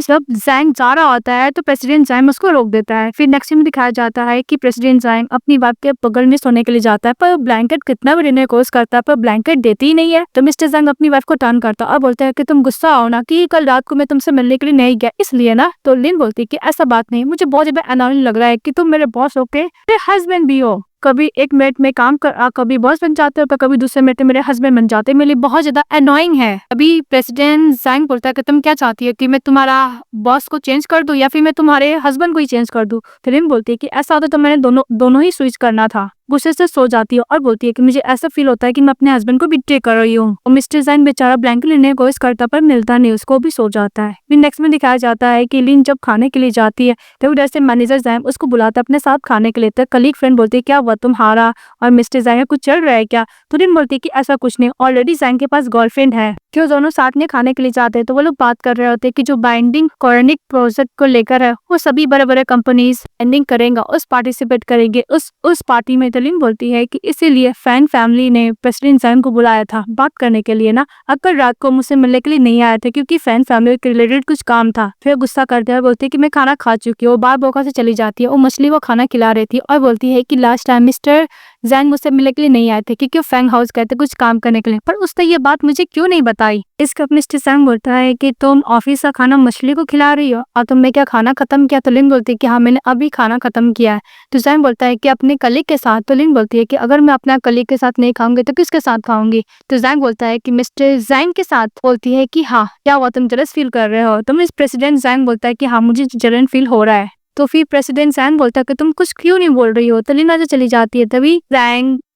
जब जैंग जा रहा होता है तो प्रेसिडेंट जैंग उसको रोक देता है। फिर नेक्स्ट में दिखाया जाता है कि प्रेसिडेंट जैंग अपनी वाइफ के बगल में सोने के लिए जाता है पर ब्लैंकेट कितना भी देने की कोशिश करता है पर ब्लैंकेट देती ही नहीं है। तो मिस्टर जैंग अपनी वाइफ को टर्न करता है और बोलता है कि तुम गुस्सा आओ ना कि कल रात को मैं तुमसे मिलने के लिए नहीं गया इसलिए ना। तो लिन बोलती है कि ऐसा बात नहीं, मुझे बहुत ज्यादा अनोइंग लग रहा है कि तुम मेरे बॉस हो के मेरे हस्बैंड भी हो। कभी एक मिनट में काम कर कभी बॉस बन जाते हो, कभी दूसरे मिनट में मेरे हस्बैंड बन जाते हैं, मेरे लिए बहुत ज्यादा अनोइंग है। अभी प्रेसिडेंट जैंग बोलता है कि तुम क्या चाहती हो कि मैं तुम्हारा बॉस को चेंज कर दूं या फिर मैं तुम्हारे हस्बैंड को ही चेंज कर दूं। फिर बोलती है कि ऐसा होता तो मैंने दोनों ही स्विच करना था। गुस्से से सो जाती है और बोलती है कि मुझे ऐसा फील होता है कि मैं अपने हस्बैंड को बिट्रे कर रही हूँ। और मिस्टर जैंग बेचारा ब्लैंकेट लेने की कोशिश करता पर मिलता नहीं, उसको भी सो जाता है। फिर नेक्स्ट में दिखाया जाता है कि लिन जब खाने के लिए जाती है तो उधर से मैनेजर जैंग उसको बुलाता है अपने साथ खाने के लिए। तो कलीग फ्रेंड बोलती है क्या हुआ तुम हारा और मिस्टर जैंग कुछ चल रहा है क्या? तो लिन बोलती है कि ऐसा कुछ नहीं, ऑलरेडी जैंग के पास गर्लफ्रेंड है। क्यों दोनों साथ में खाने के लिए जाते हैं तो वो लोग बात कर रहे होते हैं कि जो बाइंडिंग कॉर्निक प्रोजेक्ट को लेकर है वो सभी बड़े बड़े कंपनीज बाइंडिंग करेंगे, उस पार्टिसिपेट करेंगे, उस पार्टी में तो लिन बोलती है कि इसीलिए फैंग फैमिली ने प्रेसिडेंट जैंग को बुलाया था बात करने के लिए ना। अक्कर रात को मुझसे मिलने के लिए नहीं आया था क्योंकि फैंग फैमिली के रिलेटेड कुछ काम था। फिर गुस्सा करते हुए बोलती है कि मैं खाना खा चुकी हूँ। वो बार बोका से चली जाती है। वो मछली को खाना खिला रही थी और बोलती है कि लास्ट टाइम मिस्टर जैंग मुझसे मिलने के लिए नहीं आए थे क्योंकि वो फैंग हाउस गए थे कुछ काम करने के लिए, पर उसने ये बात मुझे क्यों नहीं बताई। इसका मिस्टर जैंग बोलता है कि तुम ऑफिस का खाना मछली को खिला रही हो और तुमने क्या खाना खत्म किया। तो लिन बोलती है कि हाँ मैंने अभी खाना खत्म किया है। तो जैंग बोलता है कि अपने कलीग के साथ। तो लिन बोलती है कि अगर मैं अपना कलीग के साथ नहीं खाऊंगी तो किसके साथ खाऊंगी। तो जैंग बोलता है कि मिस्टर जैंग के साथ। बोलती है कि हाँ क्या हुआ तुम जलस फील कर रहे हो। तो मिस प्रेसिडेंट जैंग बोलता है कि हाँ मुझे जलन फील हो रहा है। तो फिर प्रेसिडेंट जैंग बोलता है कि तुम कुछ क्यों नहीं बोल रही हो। तो लिन जो चली जाती है तभी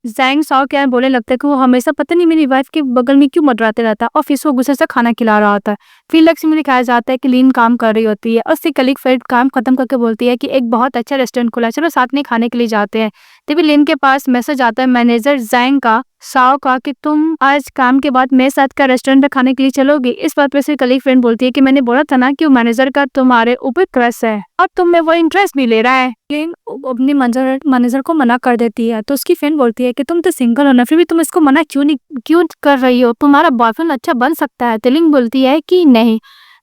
जैंग सौ क्या बोलने लगता है कि वो हमेशा पता नहीं मेरी वाइफ के बगल में क्यों मंडराते रहता है और फिर वो गुस्से से खाना खिला रहा होता है। फिर लक्ष्य में दिखाया जाता है कि लीन काम कर रही होती है और उससे कलीग फ्रेंड काम खत्म करके बोलती है कि एक बहुत अच्छा रेस्टोरेंट खुला है चलो साथ में खाने के लिए जाते हैं। तभी लिन के पास मैसेज आता है मैनेजर जैंग का साओ का कि तुम आज काम के बाद मेरे साथ का रेस्टोरेंट में खाने के लिए चलोगी। इस बात पे से कलीग फ्रेंड बोलती है कि मैंने बोला था ना कि वो मैनेजर का तुम्हारे ऊपर क्रश है और तुम में वो इंटरेस्ट भी ले रहा है। लिन अपनी मैनेजर को मना कर देती है। तो उसकी फ्रेंड बोलती है कि तुम तो सिंगल हो ना फिर भी तुम इसको मना क्यों कर रही हो, तुम्हारा बॉयफ्रेंड अच्छा बन सकता है। तो लिन बोलती है कि नहीं।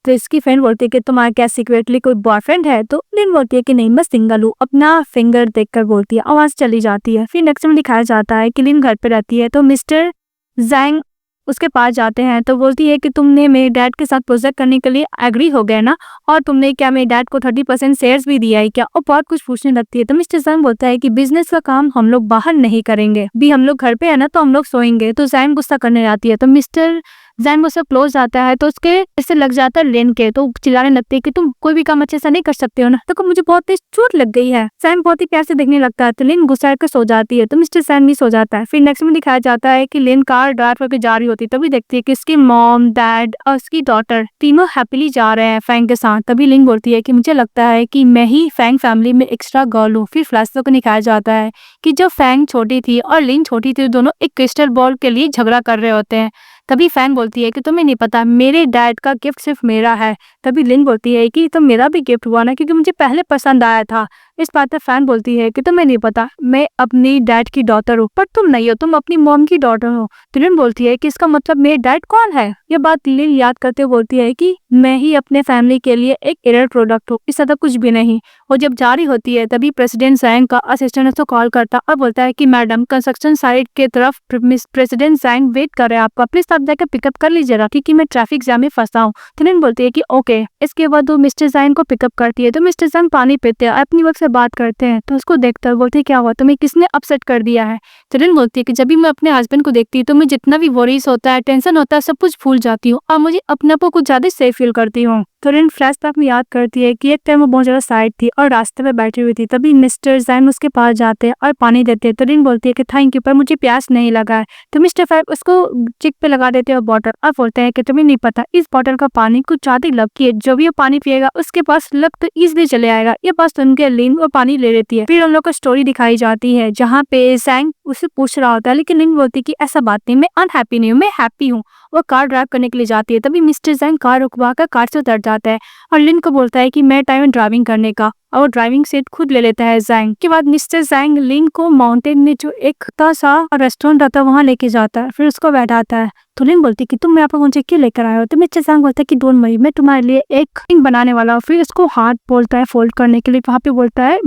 तो इसकी फ्रेंड बोलती है कि तुम्हारा क्या सीक्रेटली कोई बॉयफ्रेंड है। तो लिन बोलती है कि नहीं मैं सिंगल हूँ। अपना फिंगर देखकर बोलती है, आवाज चली जाती है। फिर नेक्स्ट में दिखाया जाता है कि लिन घर पे रहती है तो मिस्टर जैंग उसके पास जाते हैं। तो बोलती है कि तुमने मेरे डैड के साथ प्रोजेक्ट करने के लिए एग्री हो गए ना और तुमने क्या मेरे डैड को 30% शेयर्स भी दिया है क्या, और बहुत कुछ पूछने लगती है। तो मिस्टर जैंग बोलता है कि बिजनेस का काम हम लोग बाहर नहीं करेंगे, भी हम लोग घर पे है ना तो हम लोग सोएंगे। तो जैंग गुस्सा करने आती है। तो मिस्टर जैंग उससे क्लोज आता है तो उसके इससे लग जाता है लेन के। तो चिल्लाने लगती है कि तुम कोई भी काम अच्छे से नहीं कर सकते हो ना। तो मुझे बहुत तेज चोट लग गई है। जैंग बहुत ही प्यार से देखने लगता है तो लिन गुस्सा कर सो जाती है। तो मिस्टर जैंग भी सो जाता है। फिर नेक्स्ट में दिखाया जाता है कि लिन कार ड्राइव करके जा रही होती है तभी देखती है कि इसकी मॉम डैड और उसकी डॉटर तीनों हैप्पीली जा रहे हैं फैंग के साथ। तभी लिन बोलती है कि मुझे लगता है कि मैं ही फैंग फैमिली में एक्स्ट्रा गर्ल हूँ। फिर फ्लैशबैक को दिखाया जाता है कि जब फैंग छोटी थी और लिन छोटी थी दोनों एक क्रिस्टल बॉल के लिए झगड़ा कर रहे होते हैं। तभी फैंग बोलती है कि तुम्हें नहीं पता मेरे डैड का गिफ्ट सिर्फ मेरा है। तभी लिन बोलती है कि तो मेरा भी गिफ्ट हुआ ना क्योंकि मुझे पहले पसंद आया था। इस बात पर फैन बोलती है कि तुम्हें नहीं पता मैं अपनी डैड की डॉटर हूँ, पर तुम नहीं हो, तुम अपनी मॉम की डॉटर हो। तो लिन बोलती है कि इसका मतलब मेरे डैड कौन है। ये बात लिन याद करते हुए बोलती है कि मैं ही अपने फैमिली के लिए एक एरर प्रोडक्ट हूँ, इससे ज्यादा कुछ भी नहीं। और जब जारी होती है तभी प्रेसिडेंट जैंग का असिस्टेंट उसको कॉल करता और बोलता है कि मैडम कंस्ट्रक्शन साइट के तरफ प्रेसिडेंट जैंग वेट कर रहे हैं आपका, प्लीज आप जाकर पिकअप कर लीजिएगा क्योंकि मैं ट्रैफिक जाम में फंसा हूँ। तो लिन बोलती है कि ओके। इसके बाद वो मिस्टर जैंग को पिकअप करती है। तो मिस्टर जैंग पानी पीते हैं अपनी वक्त से बात करते हैं। तो उसको देखता है बोलती है क्या हुआ तुम्हें किसने अपसेट कर दिया है। तो लिन बोलती है कि जब भी मैं अपने हस्बैंड को देखती हूँ तो मैं जितना भी वरीज होता है टेंशन होता है सब कुछ भूल जाती हूँ और मुझे अपने आप को कुछ ज्यादा सेफ फील करती हूँ। तो लिन फ्लैशबैक में याद करती है कि एक टाइम वो बहुत ज्यादा साइड थी और रास्ते में बैठी हुई थी। तभी मिस्टर जैंग उसके पास जाते हैं और पानी देते हैं। तो लिन बोलती है कि थैंक यू पर मुझे प्यास नहीं लगा है। तो मिस्टर फैब उसको चिक पे लगा देते हैं बॉटल और बोलते हैं कि तुम्हें नहीं पता इस बॉटल का पानी कुछ ज्यादा लकी है, जो भी वो पानी पिएगा उसके पास लक तो इजिली चले आएगा। ये बात सुन के लिन वो पानी ले लेती है। फिर उन लोग को स्टोरी दिखाई जाती है जहाँ पे जैंग उसे पूछ रहा होता है लेकिन लिन बोलती है कि ऐसा बात नहीं, मैं अनहैप्पी नहीं हूँ, मैं हैप्पी हूँ। वो कार ड्राइव करने के लिए जाती है तभी मिस्टर जैंग कार रुकवा कर कार से उतर जाता है और लिन को बोलता है कि मैं टाइम है ड्राइविंग करने का और वो ड्राइविंग सीट खुद ले लेता है जैंग। के बाद मिस्टर जैंग लिन को माउंटेन में जो एक छोटा सा रेस्टोरेंट रहता है वहाँ लेके जाता है। फिर उसको बैठाता है। तो लिन बोलती है कि तुम यहाँ पर मुझे क्यों लेकर आए हो। तो मिस्टर जैंग बोलता है कि डोंट वरी मैं तुम्हारे लिए एक रिंग बनाने वाला हूँ। फिर उसको हाथ बोलता है फोल्ड करने के लिए, वहाँ पे बोलता है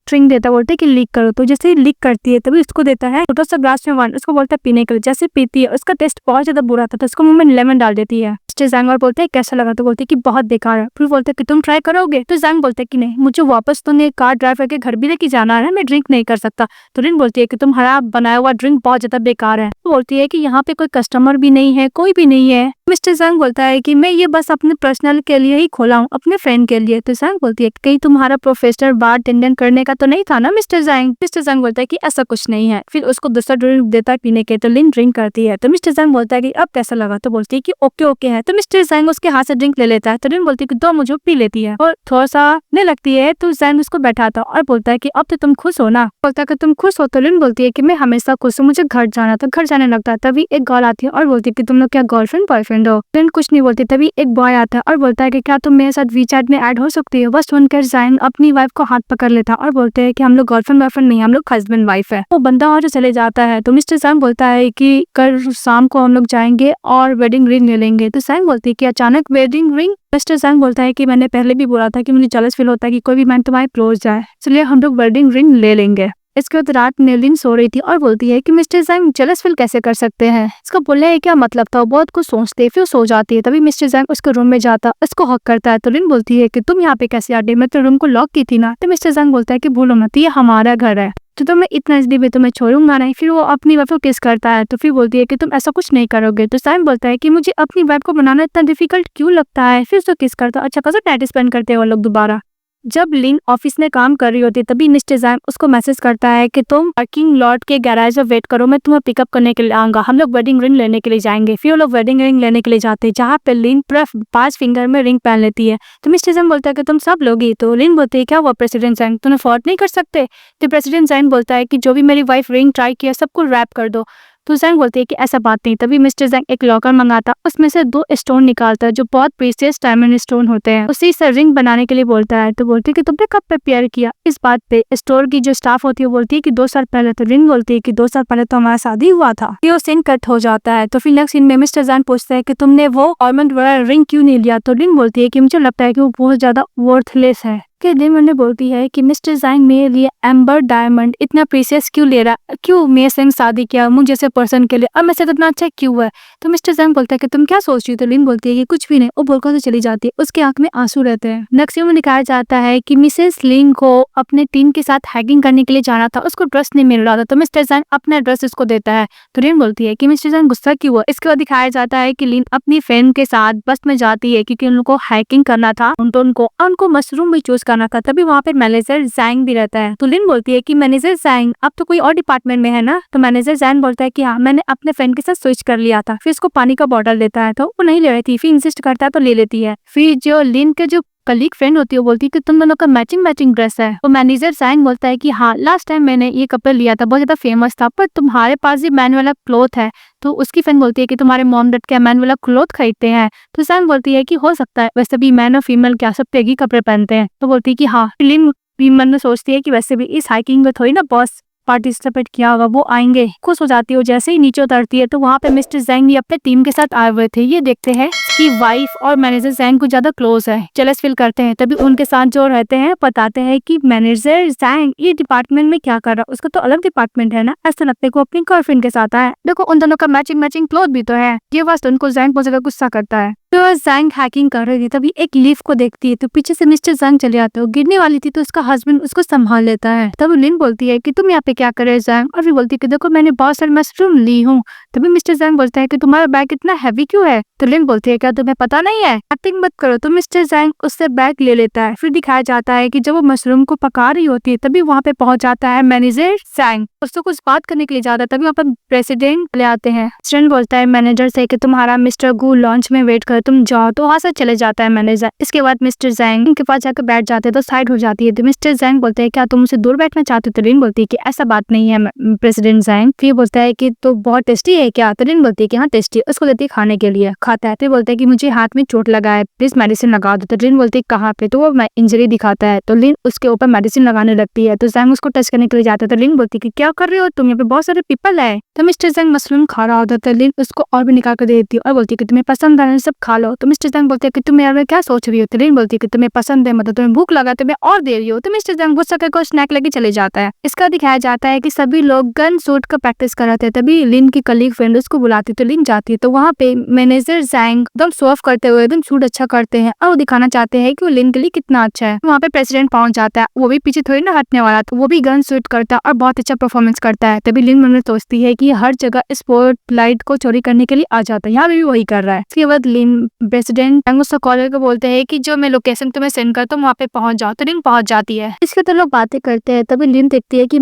स्ट्रिंग देता है, बोलते है कि लीक करो। तो जैसे ही लीक करती है तभी उसको देता है छोटा सा ग्लास में वाइन, उसको बोलता है पीने के लिए। जैसे पीती है उसका टेस्ट बहुत ज्यादा बुरा था तो उसको मुंह में लेमन डाल देती है। जैंग और बोलते हैं कैसा लगा। तो बोलते हैं कि बहुत बेकार है। फिर बोलते हैं कि तुम ट्राई करोगे। तो जैंग बोलते हैं कि नहीं, मुझे वापस तुमने कार ड्राइव करके घर भी लेके जाना है, मैं ड्रिंक नहीं कर सकता। तो लिन बोलती है कि तुम्हारा बनाया हुआ ड्रिंक बहुत ज्यादा बेकार है। तो बोलती है कि यहाँ पे कोई कस्टमर भी नहीं है, कोई भी नहीं है। मिस्टर जैंग बोलता है कि मैं ये बस अपने पर्सनल के लिए ही खोला हूँ, अपने फ्रेंड के लिए। तो जैंग बोलती है कहीं तुम्हारा प्रोफेशनल बार टेंडेंट करने का तो नहीं था ना मिस्टर जैंग। मिस्टर जैंग बोलता है कि ऐसा कुछ नहीं है। फिर उसको दूसरा ड्रिंक देता है पीने के। तो लिन ड्रिंक करती है। तो मिस्टर जैंग बोलता है कि अब कैसा लगा। तो बोलती है कि ओके ओके है। तो मिस्टर जैंग उसके हाथ से ड्रिंक ले लेता है। तो लिन बोलती है कि दो मुझे पी लेती है और थोड़ा सा नहीं लगती है। तो जैंग उसको बैठाता और बोलता है कि अब तो तुम खुश हो ना। बोलता है कि तुम खुश हो। तो लिन बोलती है कि मैं हमेशा खुश हूँ, मुझे घर जाना। तो घर जाने रहने लगता है। तभी एक गर्ल आती है और बोलती है कि तुम लोग क्या गर्लफ्रेंड बॉयफ्रेंड हो? लिन कुछ नहीं बोलती। तभी एक बॉय आता है और बोलता है कि क्या तुम मेरे साथ वीचैट में ऐड हो सकती हो? बस सुनकर ज़ैंग अपनी वाइफ को हाथ पकड़ लेता है और बोलते हैं कि हम लोग गर्लफ्रेंड बॉयफ्रेंड नहीं, हम लोग हस्बैंड वाइफ है। वो बंदा और चले जाता है। तो मिस्टर ज़ैंग बोलता है कि कल शाम को हम लोग जाएंगे और वेडिंग रिंग ले लेंगे। तो ज़ैंग बोलती है कि अचानक वेडिंग रिंग? मिस्टर ज़ैंग बोलता है कि मैंने पहले भी बोला था कि मुझे जेलस फील होता है कि कोई भी मैन तुम्हारे क्लोज जाए, इसलिए हम लोग वेडिंग रिंग ले लेंगे। इसके बाद रात में लिन सो रही थी और बोलती है कि मिस्टर ज़ैंग जेलस फील कैसे कर सकते हैं? इसका बोलने है क्या मतलब था? वो बहुत कुछ सोचते है, फिर सो जाती है। तभी मिस्टर ज़ैंग उसके रूम में जाता, उसको हक करता है। तो लिन बोलती है कि तुम यहाँ पे कैसे आ गई? मैं तो रूम को लॉक की थी ना। तो मिस्टर ज़ैंग बोलता है कि भूलो मत, ये हमारा घर है, तो मैं इतना इजली भी तुम्हें छोड़ूंगा नहीं। फिर वो अपनी वाइफ को किस करता है। तो फिर बोलती है कि तुम ऐसा कुछ नहीं करोगे। तो ज़ैंग बोलता है कि मुझे अपनी वाइफ को बनाना इतना डिफिकल्ट क्यों लगता है? फिर उसको किस करता है। अच्छा खासा टाइम स्पेंड करते हैं वो लोग दोबारा। जब लिन ऑफिस में काम कर रही होती है तभी मिस्टर ज़ैंग उसको मैसेज करता है कि तुम पार्किंग लॉट के गैराज में वेट करो, मैं तुम्हें पिकअप करने के लिए आऊंगा, हम लोग वेडिंग रिंग लेने के लिए जाएंगे। फिर वो लोग वेडिंग रिंग लेने के लिए जाते हैं, जहाँ पे लिन पूरा 5 फिंगर में रिंग पहन लेती है। तो मिस्टर ज़ैंग बोलता है कि तुम सब लोगी? तो लिन बोलती है क्या हुआ प्रेसिडेंट ज़ैंग, तुम अफोर्ड नहीं कर सकते? तो प्रेसिडेंट ज़ैंग बोलता है कि जो भी मेरी वाइफ रिंग ट्राई किया सबको रैप कर दो। तो ज़ैंग बोलती है कि ऐसा बात नहीं। तभी मिस्टर ज़ैंग एक लॉकर मंगाता, उसमें से 2 स्टोन निकालता है जो बहुत प्रीशियस डायमंड स्टोन होते हैं, उसी से रिंग बनाने के लिए बोलता है। तो बोलती है कि तुमने कब प्रिपेयर किया? इस बात पे स्टोर की जो स्टाफ होती है बोलती है कि 2 साल पहले। तो रिंग बोलती है कि 2 साल पहले तो हमारा शादी हुआ था। फिर वो सीन कट हो जाता है। तो फिर नेक्स्ट सीन में मिस्टर ज़ैंग पूछता है कि तुमने वो ऑर्नामेंट वाला रिंग क्यों नहीं लिया? तो रिंग बोलती है कि मुझे लगता है कि वो बहुत ज्यादा वर्थलेस है। के दिन मैंने बोलती है कि मिस्टर ज़ैंग मेरे लिए एम्बर डायमंड इतना प्रीशियस क्यों ले रहा, क्यों मेरे संग शादी किया मुझे जैसे पर्सन के लिए, और मैं से इतना अच्छा क्यों है? तो मिस्टर ज़ैंग बोलता है कि तुम क्या सोच रही हो? तो लिन बोलती है कि कुछ भी नहीं। वो बोलकर तो चली जाती है, उसके आंख में आंसू रहते हैं। नेक्स्ट में दिखाया जाता है कि मिसेस लिन को अपने टीम के साथ हैकिंग करने के लिए जाना था, उसको ड्रेस नहीं मिल रहा था। तो मिस्टर ज़ैंग अपना ड्रेस उसको देता है। तो लिन बोलती है कि मिस्टर ज़ैंग गुस्सा क्यों हुआ? इसके बाद दिखाया जाता है कि लिन अपनी फ्रेंड के साथ बस में जाती है क्योंकि उनको हैकिंग करना था, उनको मशरूम भी चूज करना था। तभी वहाँ पे मैनेजर ज़ैंग भी रहता है। तो लिन बोलती है कि मैनेजर ज़ैंग अब तो कोई और डिपार्टमेंट में है ना? तो मैनेजर ज़ैंग बोलता है कि हाँ, मैंने अपने फ्रेंड के साथ स्विच कर लिया था। फिर उसको पानी का बॉटल देता है तो वो नहीं ले रही थी, फिर इंसिस्ट करता है तो ले लेती है। फिर जो लिन के जो कलीग फ्रेंड होती है वो बोलती है कि तुम दोनों का मैचिंग ड्रेस है। तो मैनेजर ज़ैंग बोलता है कि हाँ, लास्ट टाइम मैंने ये कपड़ा लिया था, बहुत ज्यादा फेमस था, पर तुम्हारे पास भी मैन वाला क्लोथ है। तो उसकी फ्रेंड बोलती है कि तुम्हारे मॉम डैड क्या मैन वाला क्लोथ खरीदते हैं? तो ज़ैंग बोलती है कि हो सकता है, वैसे भी मैन और फीमेल क्या सब एक ही कपड़े पहनते हैं। तो बोलती है कि हाँ। लिन भी मन में सोचती है कि वैसे भी इस हाइकिंग में थोड़ी ना बॉस पार्टिसिपेट किया होगा, वो आएंगे। खुश हो जाती है। जैसे ही नीचे उतरती है तो वहाँ पे मिस्टर ज़ैंग भी अपने टीम के साथ आए हुए थे। ये देखते हैं कि वाइफ और मैनेजर ज़ैंग को ज्यादा क्लोज है, जेलस फील करते हैं। तभी उनके साथ जो रहते हैं बताते हैं कि मैनेजर ज़ैंग ये डिपार्टमेंट में क्या कर रहा है, उसका तो अलग डिपार्टमेंट है ना, ऐसा लगता है कि वो अपनी गर्लफ्रेंड के साथ आया। देखो उन दोनों का मैचिंग क्लोथ भी तो है। ये बात उनको ज़ैंग बहुत ज्यादा गुस्सा करता है। तो ज़ैंग हैकिंग कर रही थी तभी एक लीफ को देखती है तो पीछे से मिस्टर ज़ैंग चले आते हो, गिरने वाली थी तो उसका हस्बैंड उसको संभाल लेता है। तब लिन बोलती है कि तुम यहाँ पे क्या कर रहे हो ज़ैंग? और फिर बोलती है कि देखो मैंने बहुत सारे मशरूम ली हूँ। तभी मिस्टर ज़ैंग बोलता है कि तुम्हारा बैग इतना हैवी क्यों है? तो लिन बोलती है क्या तुम्हें पता नहीं है, एक्टिंग मत करो। तो मिस्टर ज़ैंग उससे बैग ले लेता है। फिर दिखाया जाता है कि जब वो मशरूम को पका रही होती है तभी वहाँ पे पहुंच जाता है मैनेजर ज़ैंग, उससे कुछ बात करने के लिए जाता है। तभी वहाँ पर प्रेसिडेंट ले आते हैं। प्रेसिडेंट बोलता है मैनेजर से कि तुम्हारा मिस्टर गू लॉन्च में वेट कर, तुम जाओ। तो वहाँ से चले जाता है मैनेजर। इसके बाद मिस्टर ज़ैंग के पास जाकर बैठ जाते हैं तो साइड हो जाती है। तो मिस्टर ज़ैंग बोलते हैं क्या तुम मुझसे दूर बैठना चाहते हो? तो लिन बोलती है कि ऐसा बात नहीं है प्रेसिडेंट ज़ैंग। फिर बोलता है कि तो बहुत टेस्टी है क्या? तो लिन बोलती है कि हाँ टेस्टी। उसको देती है खाने के लिए, खाता है। तो बोलता है कि मुझे हाथ में चोट लगा है, प्लीज मेडिसिन लगा दो। तो लिन बोलती है कहाँ पे? तो वो इंजरी दिखाता है। तो लिन उसके ऊपर मेडिसिन लगाने लगती है। तो ज़ैंग उसको टच करने के लिए जाता है। तो लिन बोलती है कि क्या कर रहे हो तुम, यहाँ पे बहुत सारे पीपल है। तो मिस्टर ज़ैंग मशरूम खा रहा होता है। तो लिन उसको और भी निकाल कर दे देती है और बोलती है कि तुम्हें पसंद है सब खा लो। तो मिस्टर ज़ैंग बोलते हैं कि तुम मेरे क्या सोच रही हो? तो लिन बोलती है कि तुम्हें पसंद है, मतलब तुम्हें भूख लगा तो मैं और दे रही हो। तो मिस्टर ज़ैंग गुस्सा करके स्नैक लेके चले जाता है। इसका दिखाया जाता है कि सभी लोग गन शूट का प्रैक्टिस कर रहे थे। तभी लिन की कलीग फ्रेंड उसको बुलाती तो लिन जाती है। तो वहाँ पे मैनेजर ज़ैंग एकदम शो ऑफ करते हुए एकदम शूट अच्छा करते हैं और वो दिखाना चाहते हैं कि वो लिन के लिए कितना अच्छा है। वहाँ पे प्रेसिडेंट पहुंच जाता है, वो भी पीछे थोड़ी ना हटने वाला, तो वो भी गन शूट करता है और बहुत अच्छा परफॉर्मेंस करता है। तभी लिन मन में सोचती है कि हर जगह स्पॉट लाइट को चोरी करने के लिए आ जाता है, यहाँ भी वही कर रहा है। इसके बाद लिन प्रेसिडेंट उसको कॉलर को बोलते हैं कि जो मैं लोकेशन तुम्हें सेंड करता हूँ वहाँ पे पहुंच जाओ। तो लिन पहुंच जाती है। इसके तो लोग बातें करते हैं। तभी लिन देखती है कि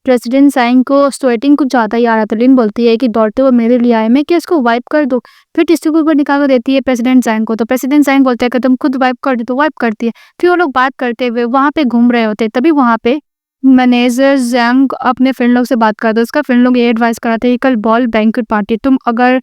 प्रेसिडेंट ज़ैंग को स्वेटिंग कुछ ज्यादा ही आ रहा था। लिन बोलती है कि दौड़ते हुए मेरे लिए आए, मैं क्या इसको वाइप कर दूं? फिर टिश्यू पेपर निकाल कर देती है प्रेसिडेंट ज़ैंग को। तो प्रेसिडेंट ज़ैंग बोलते हैं कि तुम खुद वाइप कर दो। तो वाइप करती है। फिर वो लोग बात करते हुए वहाँ पे घूम रहे होते। तभी वहाँ पे मैनेजर जैंग अपने फ्रेंड लोग से बात करता है। उसका फ्रेंड लोग ये एडवाइस कराते हैं कल बॉल बैंक्वेट पार्टी, तुम अगर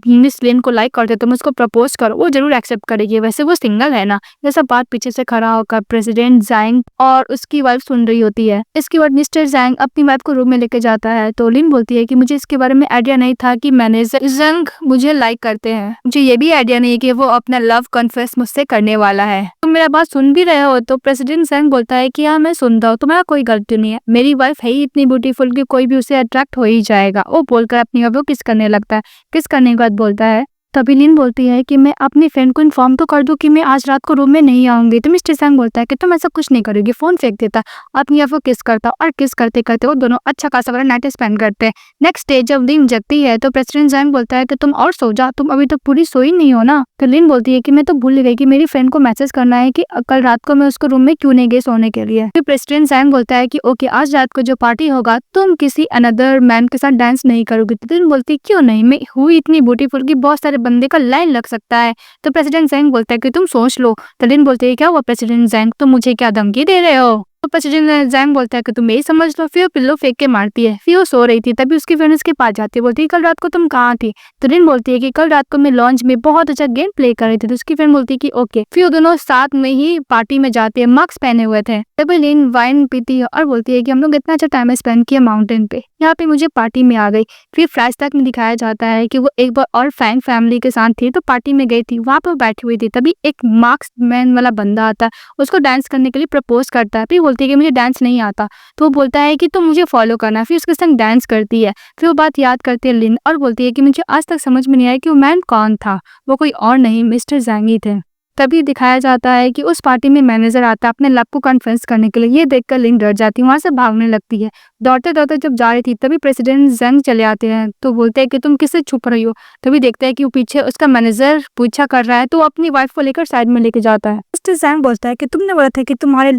मिस लिन को लाइक करते तुम उसको प्रपोज करो, वो जरूर एक्सेप्ट करेगी, वैसे वो सिंगल है ना। ये सब बात पीछे से खड़ा होकर प्रेसिडेंट जैंग और उसकी वाइफ सुन रही होती है। इसके बाद मिस्टर जैंग अपनी वाइफ को रूम में लेके जाता है तो लिन बोलती है कि मुझे इसके बारे में आइडिया नहीं था कि मैनेजर जैंग मुझे लाइक करते हैं, मुझे ये भी आइडिया नहीं है कि वो अपना लव कन्फेस मुझसे करने वाला है। तुम मेरा बात सुन भी रहे हो? तो प्रेसिडेंट जैंग बोलता है कि हाँ मैं सुनता हूँ, तुम्हारा कोई गलती नहीं है, मेरी वाइफ है ही इतनी ब्यूटीफुल कि कोई भी उसे अट्रैक्ट हो ही जाएगा। वो बोलकर अपनी वाइफ को किस करने लगता है। किस करने के बाद बोलता है, तभी लिन बोलती है कि मैं अपनी फ्रेंड को इन्फॉर्म तो कर दूं कि मैं आज रात को रूम में नहीं आऊंगी। तो मिस्टर जैंग बोलता है कि तुम ऐसा कुछ नहीं करोगी, फोन फेंक देता है, अपनी वाइफ को किस करता और किस करते करते वो दोनों अच्छा खासा वाला नाइट स्पेंड करते हैं। नेक्स्ट डे जब लिन जगती है तो प्रेसिडेंट जैंग बोलता है कि तुम और सो जा, तुम अभी तक पूरी सोई नहीं हो ना। तो लिन बोलती है कि मैं तो भूल गई कि मेरी फ्रेंड को मैसेज करना है कि कल रात को मैं उसको रूम में क्यों नहीं गई सोने के लिए। फिर प्रेसिडेंट जैंग बोलता है कि ओके आज रात को जो पार्टी होगा तुम किसी अनदर मैन के साथ डांस नहीं करोगी। तो लिन बोलती है क्यों नहीं, मैं हुई इतनी ब्यूटीफुल कि बहुत सारे बंदे का लाइन सकता है। तो प्रेसिडेंट जैंग बोलता है कि तुम सोच लो। तो लिन बोलती है क्या हुआ प्रेसिडेंट जैंग, तुम मुझे क्या धमकी दे रहे हो? तो प्रेसिडेंट जैंग बोलता है कि तुम यही समझ लो। फिर पिल्लो फेंक के मारती है। फिर वो सो रही थी तभी उसकी फ्रेंड उसके पास जाती है, बोलती है कल रात को तुम कहाँ थी? तो लिन बोलती है कि कल रात को मैं लॉन्च में बहुत अच्छा गेम प्ले कर रही थी। तो उसकी फ्रेंड बोलती है कि ओके। फिर वो दोनों साथ में ही पार्टी में जाते हैं, मास्क पहने हुए थे। तभी लिन वाइन पीती है और बोलती है कि हम लोग इतना अच्छा टाइम स्पेंड किया माउंटेन पे, यहाँ पे मुझे पार्टी में आ गई। फिर फ्लैशबैक में दिखाया जाता है कि वो एक बार और फैंग फैमिली के साथ थी तो पार्टी में गई थी, वहां पर बैठी हुई थी। तभी एक मास्क मैन वाला बंदा आता है, उसको डांस करने के लिए प्रपोज करता है। फिर बोलती है कि मुझे डांस नहीं आता। तो वो बोलता है कि तुम मुझे फॉलो करना। फिर उसके संग डांस करती है। फिर वो बात याद करती है लिन और बोलती है कि मुझे आज तक समझ में नहीं आया कि वो मैन कौन था, वो कोई और नहीं मिस्टर जैंग ही थे। तभी दिखाया जाता है कि उस पार्टी में मैनेजर आता है अपने लव को कन्फ्रेंस करने के लिए। ये देखकर लिन डर जाती है, वहां से भागने लगती है। दौड़ते दौड़ते जब जा रही थी तभी प्रेसिडेंट जैंग चले आते हैं तो बोलते हैं कि तुम किससे छुप रही हो। तभी देखते हैं कि वो पीछे उसका मैनेजर पूछा कर रहा है तो वो अपनी वाइफ को लेकर साइड में लेके जाता है। मिस्टर जैंग बोलता है कि तुमने बोला था कि तुम्हारे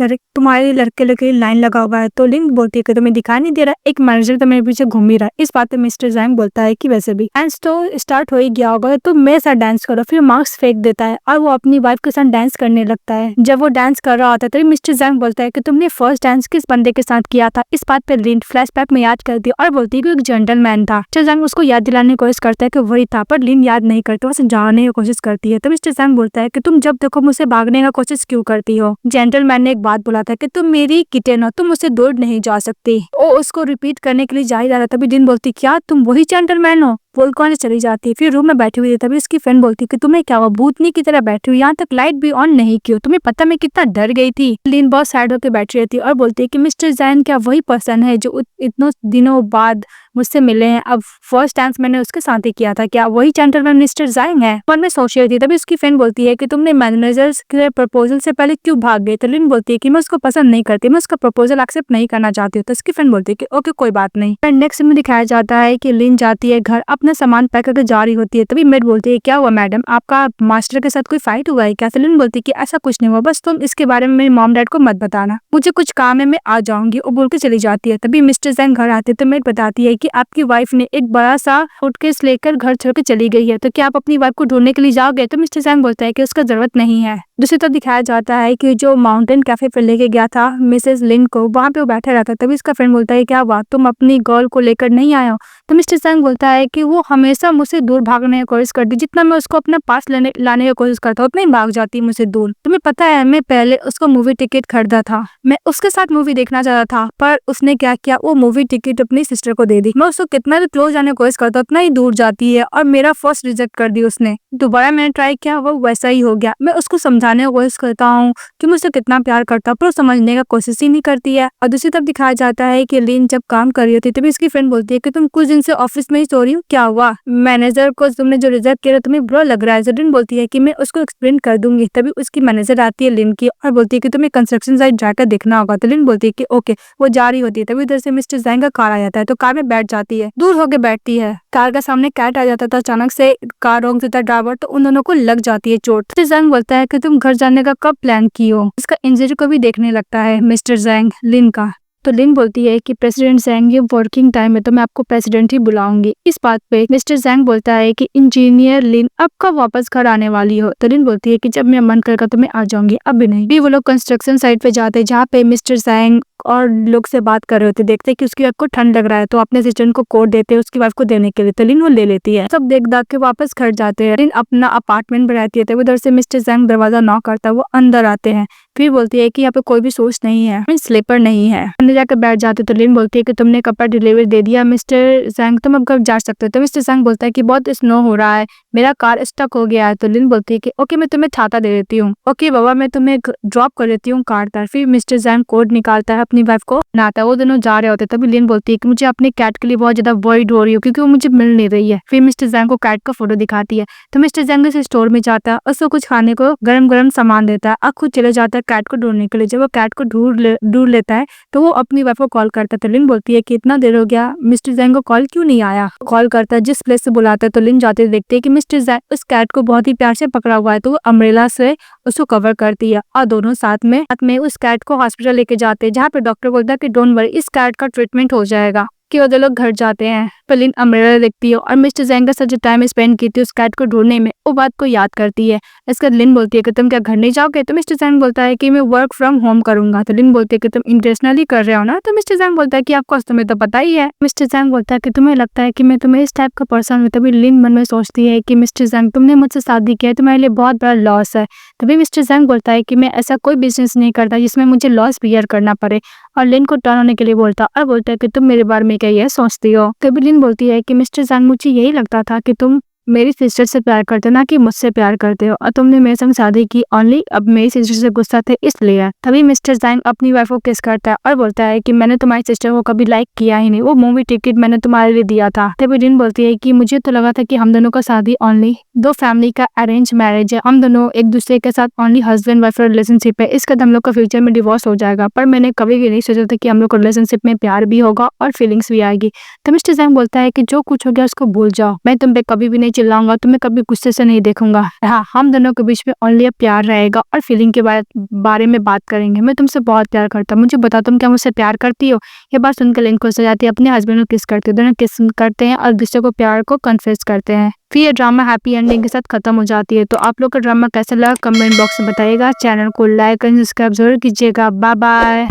लड़के लड़के लाइन लगा हुआ है। तो लिन बोलती है कि तुम्हें दिखाई नहीं दे रहा, एक मैनेजर तो मेरे पीछे घूम ही रहा है। इस बात पे मिस्टर जैंग बोलता है कि वैसे भी डांस तो स्टार्ट हो ही गया होगा तो मेरे साथ डांस करो। फिर मास्क फेंक देता है और वो अपनी वाइफ के साथ डांस करने लगता है। जब वो डांस कर रहा होता है तभी मिस्टर जैंग बोलता है कि तुमने फर्स्ट डांस किस बंदे के साथ किया था। इस बात पे लिन फ्लैशबैक में याद करती है और बोलती है कि एक जेंटलमैन था। मिस्टर जैंग उसको याद दिलाने की कोशिश करता है कि वही था, पर लिन याद नहीं करती, उसे जानने की कोशिश करती है। तो मिस्टर जैंग बोलता है कि तुम जब देखो मुझसे भागने का कोशिश क्यों करती हो? जेंटलमैन ने एक बात बोला था कि तुम मेरी किटेन हो, तुम मुझसे दूर नहीं जा सकती। वो उसको रिपीट करने के लिए जा ही रहा था तभी लिन बोलती क्या तुम वही जेंटलमैन हो? बोल कौन चली जाती है। फिर रूम में बैठी हुई थी तभी उसकी फ्रेंड बोलती कि तुम्हें क्या हुआ, भूतनी की तरह बैठी हुई, यहाँ तक लाइट भी ऑन नहीं की हो, तुम्हें पता मैं कितना डर गई थी। लिन बहुत सैड होकर बैठी रहती है और बोलती है कि मिस्टर जैंग क्या वही पर्सन है जो इतनों दिनों बाद मुझसे मिले हैं? अब फर्स्ट डांस मैंने उसके साथ ही किया था, क्या वही जेंटलमैन मिस्टर जैंग है? मन में सोच रही थी तभी उसकी फ्रेंड बोलती है कि तुमने मैनेजर्स के प्रपोजल से पहले क्यों भाग गई? तो लिन बोलती है कि मैं उसको पसंद नहीं करती, मैं उसका प्रपोजल एक्सेप्ट नहीं करना चाहती हूँ। तो उसकी फ्रेंड बोलती है कि ओके कोई बात नहीं। नेक्स्ट में दिखाया जाता है कि लिन जाती है घर, अपना सामान पैक करके जा रही होती है। तभी मेड बोलती है क्या हुआ मैडम, आपका मास्टर के साथ कोई फाइट हुआ है क्या? तो लिन बोलती है कि ऐसा कुछ नहीं हुआ, बस तुम इसके बारे में मेरे मॉम डैड को मत बताना, मुझे कुछ काम है, मैं आ जाऊंगी। वो बोल के चली जाती है। तभी मिस्टर जैंग घर आते तो मेड बताती है कि आपकी वाइफ ने एक बड़ा सा सूटकेस लेकर घर छोड़ के चली गई है, तो क्या आप अपनी वाइफ को ढूंढने के लिए जाओगे? तो मिस्टर जैंग बोलता है कि उसका जरूरत नहीं है। दूसरी तरफ दिखाया जाता है कि जो माउंटेन कैफे पे लेके गया था मिसेस लिन को, वहाँ पे वो बैठा रहता। तभी उसका फ्रेंड बोलता है क्या हुआ, तुम अपनी गर्ल को लेकर नहीं आए हो? तो मिस्टर जैंग बोलता है कि वो हमेशा मुझसे दूर भागने की कोशिश करती, जितना मैं उसको अपने पास लाने की कोशिश करता हूँ उतना ही भाग जाती है मुझसे दूर। तुम्हें पता है मैं पहले उसको मूवी टिकट खरीदा था, मैं उसके साथ मूवी देखना चाहता था, पर उसने क्या किया, वो मूवी टिकट अपनी सिस्टर को दे दी। मैं उसको कितना भी क्लोज आने की कोशिश करता हूँ उतना ही दूर जाती है और मेरा फर्स्ट रिजेक्ट कर दी उसने। दोबारा मैंने ट्राई किया, वो वैसा ही हो गया। मैं उसको समझाने की कोशिश करता हूँ कि मुझसे कितना प्यार करता हूँ पर समझने का कोशिश ही नहीं करती है। और दूसरी तरफ दिखाया जाता है कि लिन जब काम कर रही होती है तभी उसकी फ्रेंड बोलती है कि तुम कुछ दिन से ऑफिस में ही सो रही हो, क्या हुआ? मैनेजर को तुमने जो रिजेक्ट किया तुम्हें बुरा लग रहा है? लिन बोलती है कि मैं उसको एक्सप्लेन कर दूंगी। तभी उसकी मैनेजर आती है लिन की और बोलती है कि तुम्हें कंस्ट्रक्शन साइट जाकर देखना होगा। तो लिन बोलती है कि ओके। वो जा रही होती है तभी उधर से मिस्टर जैंग का कार आ जाता है तो कार में बैठ जाती है, दूर होकर बैठती है। कार का सामने कैट आ जाता था, अचानक से कार रोक देता ड्राइवर तो उन दोनों को लग जाती है चोट। मिस्टर जैंग बोलता है कि तुम घर जाने का कब प्लान की हो? इसका इंजरी को भी देखने लगता है मिस्टर जैंग लिन का। तो लिन बोलती है कि प्रेसिडेंट जैंग ये वर्किंग टाइम है तो मैं आपको प्रेसिडेंट ही बुलाऊंगी। इस बात पे मिस्टर जैंग बोलता है कि इंजीनियर लिन अब कब वापस घर आने वाली हो? तो लिन बोलती है कि जब मैं मन करेगा तो मैं आ जाऊंगी, अब भी नहीं। भी वो लोग कंस्ट्रक्शन साइट पे जाते हैं जहाँ पे मिस्टर जैंग और लोग से बात कर रहे होते, देखते हैं कि उसकी वाइफ को ठंड लग रहा है तो अपने असिस्टेंट को कोट देते हैं उसकी वाइफ को देने के लिए, तो लिन वो ले लेती है। सब देख दाख के वापस घर जाते हैं। लिन अपना अपार्टमेंट में रहती है तो उधर से मिस्टर जैंग दरवाजा नॉक करता है, वो अंदर आते हैं। फिर बोलती है कि यहाँ पे कोई भी सोर्स नहीं है, स्लीपर नहीं है। अंदर जाकर बैठ जाते तो लिन बोलती है कि तुमने कपड़ा डिलीवरी दे दिया मिस्टर जैंग, तुम अब घर जा सकते हो। तो मिस्टर जैंग बोलता है कि बहुत स्नो हो रहा है, मेरा कार स्टक हो गया है। तो लिन बोलती है कि ओके मैं तुम्हें छाता दे देती हूँ, ओके बाबा मैं तुम्हें ड्रॉप कर देती हूँ कार तक। फिर मिस्टर जैंग कोड निकालता है, अपनी वाइफ को नाता है, वो दोनों जा रहे होते। तभी लिन बोलती है कि मुझे अपने कैट के लिए बहुत ज्यादा वरीड हो रही हूँ क्योंकि वो मुझे मिल नहीं रही है। फिर मिस्टर जैंग को कैट का फोटो दिखाती है तो मिस्टर जैंग से स्टोर में जाता है, उसको कुछ खाने को गरम गरम सामान देता है, अब खुद चले जाता है कैट को ढूंढने के लिए। जब वो कैट को ढूंढ लेता है तो वो अपनी वाइफ को कॉल करता है। तो लिन बोलती है कि इतना देर हो गया, मिस्टर जैंग को कॉल क्यों नहीं आया। कॉल करता है जिस प्लेस से बुलाता है तो लिन जाते देखते है कि मिस्टर जैंग उस कैट को बहुत ही प्यार से पकड़ा हुआ है, तो वो अम्ब्रेला से उसको कवर करती है और दोनों साथ में उस कैट को हॉस्पिटल लेके जाते हैं, जहाँ पे डॉक्टर बोलता है कि डोंट वरी इस कैट का ट्रीटमेंट हो जाएगा। कि वो लोग घर जाते हैं। लिन अम्ब्रेला देखती है और मिस्टर जैंग का जो टाइम स्पेंड की थी उस कैट को ढूंढने में, वो बात को याद करती है। इसके बाद लिन बोलती है कि तुम क्या घर नहीं जाओगे। तो मिस्टर जैंग बोलता है कि मैं वर्क फ्रॉम होम करूंगा। तो लिन बोलती है कि तुम इंटेंशनली कर रहे हो ना। तो मिस्टर जैंग बोलता है कि आपको तुम्हें तो पता ही है। मिस्टर जैंग बोलता है कि तुम्हें लगता है कि मैं तुम्हें इस टाइप का पर्सन हूँ। तभी लिन मन में सोचती है कि मिस्टर जैंग तुमने मुझसे शादी किया है, तुम्हारे लिए बहुत बड़ा लॉस है। तभी मिस्टर जैंग बोलता है कि मैं ऐसा कोई बिजनेस नहीं करता जिसमें मुझे लॉस बियर करना पड़े, और लिन को टर्न होने के लिए बोलता और बोलता है कि तुम मेरे बारे में क्या ये सोचती हो। कभी लिन बोलती है कि मिस्टर जैंग मुझे यही लगता था कि तुम मेरी सिस्टर से प्यार करते हो ना कि मुझसे प्यार करते हो, और तुमने मेरे संग शादी की ओनली अब मेरी सिस्टर से गुस्सा थे इसलिए। तभी मिस्टर जैंग अपनी वाइफ को किस करता है और बोलता है कि मैंने तुम्हारी सिस्टर को कभी लाइक किया ही नहीं, वो मूवी टिकट मैंने तुम्हारे लिए दिया था। तभी लिन बोलती है कि मुझे तो लगा था कि हम दोनों का शादी ओनली दो फैमिली का अरेंज मैरिज है, हम दोनों एक दूसरे के साथ ओनली हस्बैंड वाइफ रिलेशनशिप है, इसके बाद हम लोग का फ्यूचर में डिवोर्स हो जाएगा। पर मैंने कभी भी नहीं सोचा था कि हम लोग को रिलेशनशिप में प्यार भी होगा और फीलिंग्स भी आएगी। तो मिस्टर जैंग बोलता है कि जो कुछ हो गया उसको भूल जाओ, मैं तुम पे कभी भी नहीं चिल्लाऊंगा, तुम्हें कभी गुस्से से नहीं देखूंगा। हाँ, हम दोनों के बीच में ओनली प्यार रहेगा और फीलिंग के बारे में बात करेंगे। मैं तुमसे बहुत प्यार करता हूँ, मुझे बताओ तुम क्या मुझसे प्यार करती हो। ये बात सुनकर लिन खुश हो जाती है, अपने हस्बैंड को किस करती है, दोनों किस करते हैं और दूसरे को प्यार को कन्फेस करते हैं। फिर ये ड्रामा हैप्पी एंडिंग के साथ खत्म हो जाती है। तो आप लोग का ड्रामा कैसा लगा कमेंट बॉक्स में बताइएगा। चैनल को लाइक एंड सब्सक्राइब जरूर कीजिएगा। Bye bye.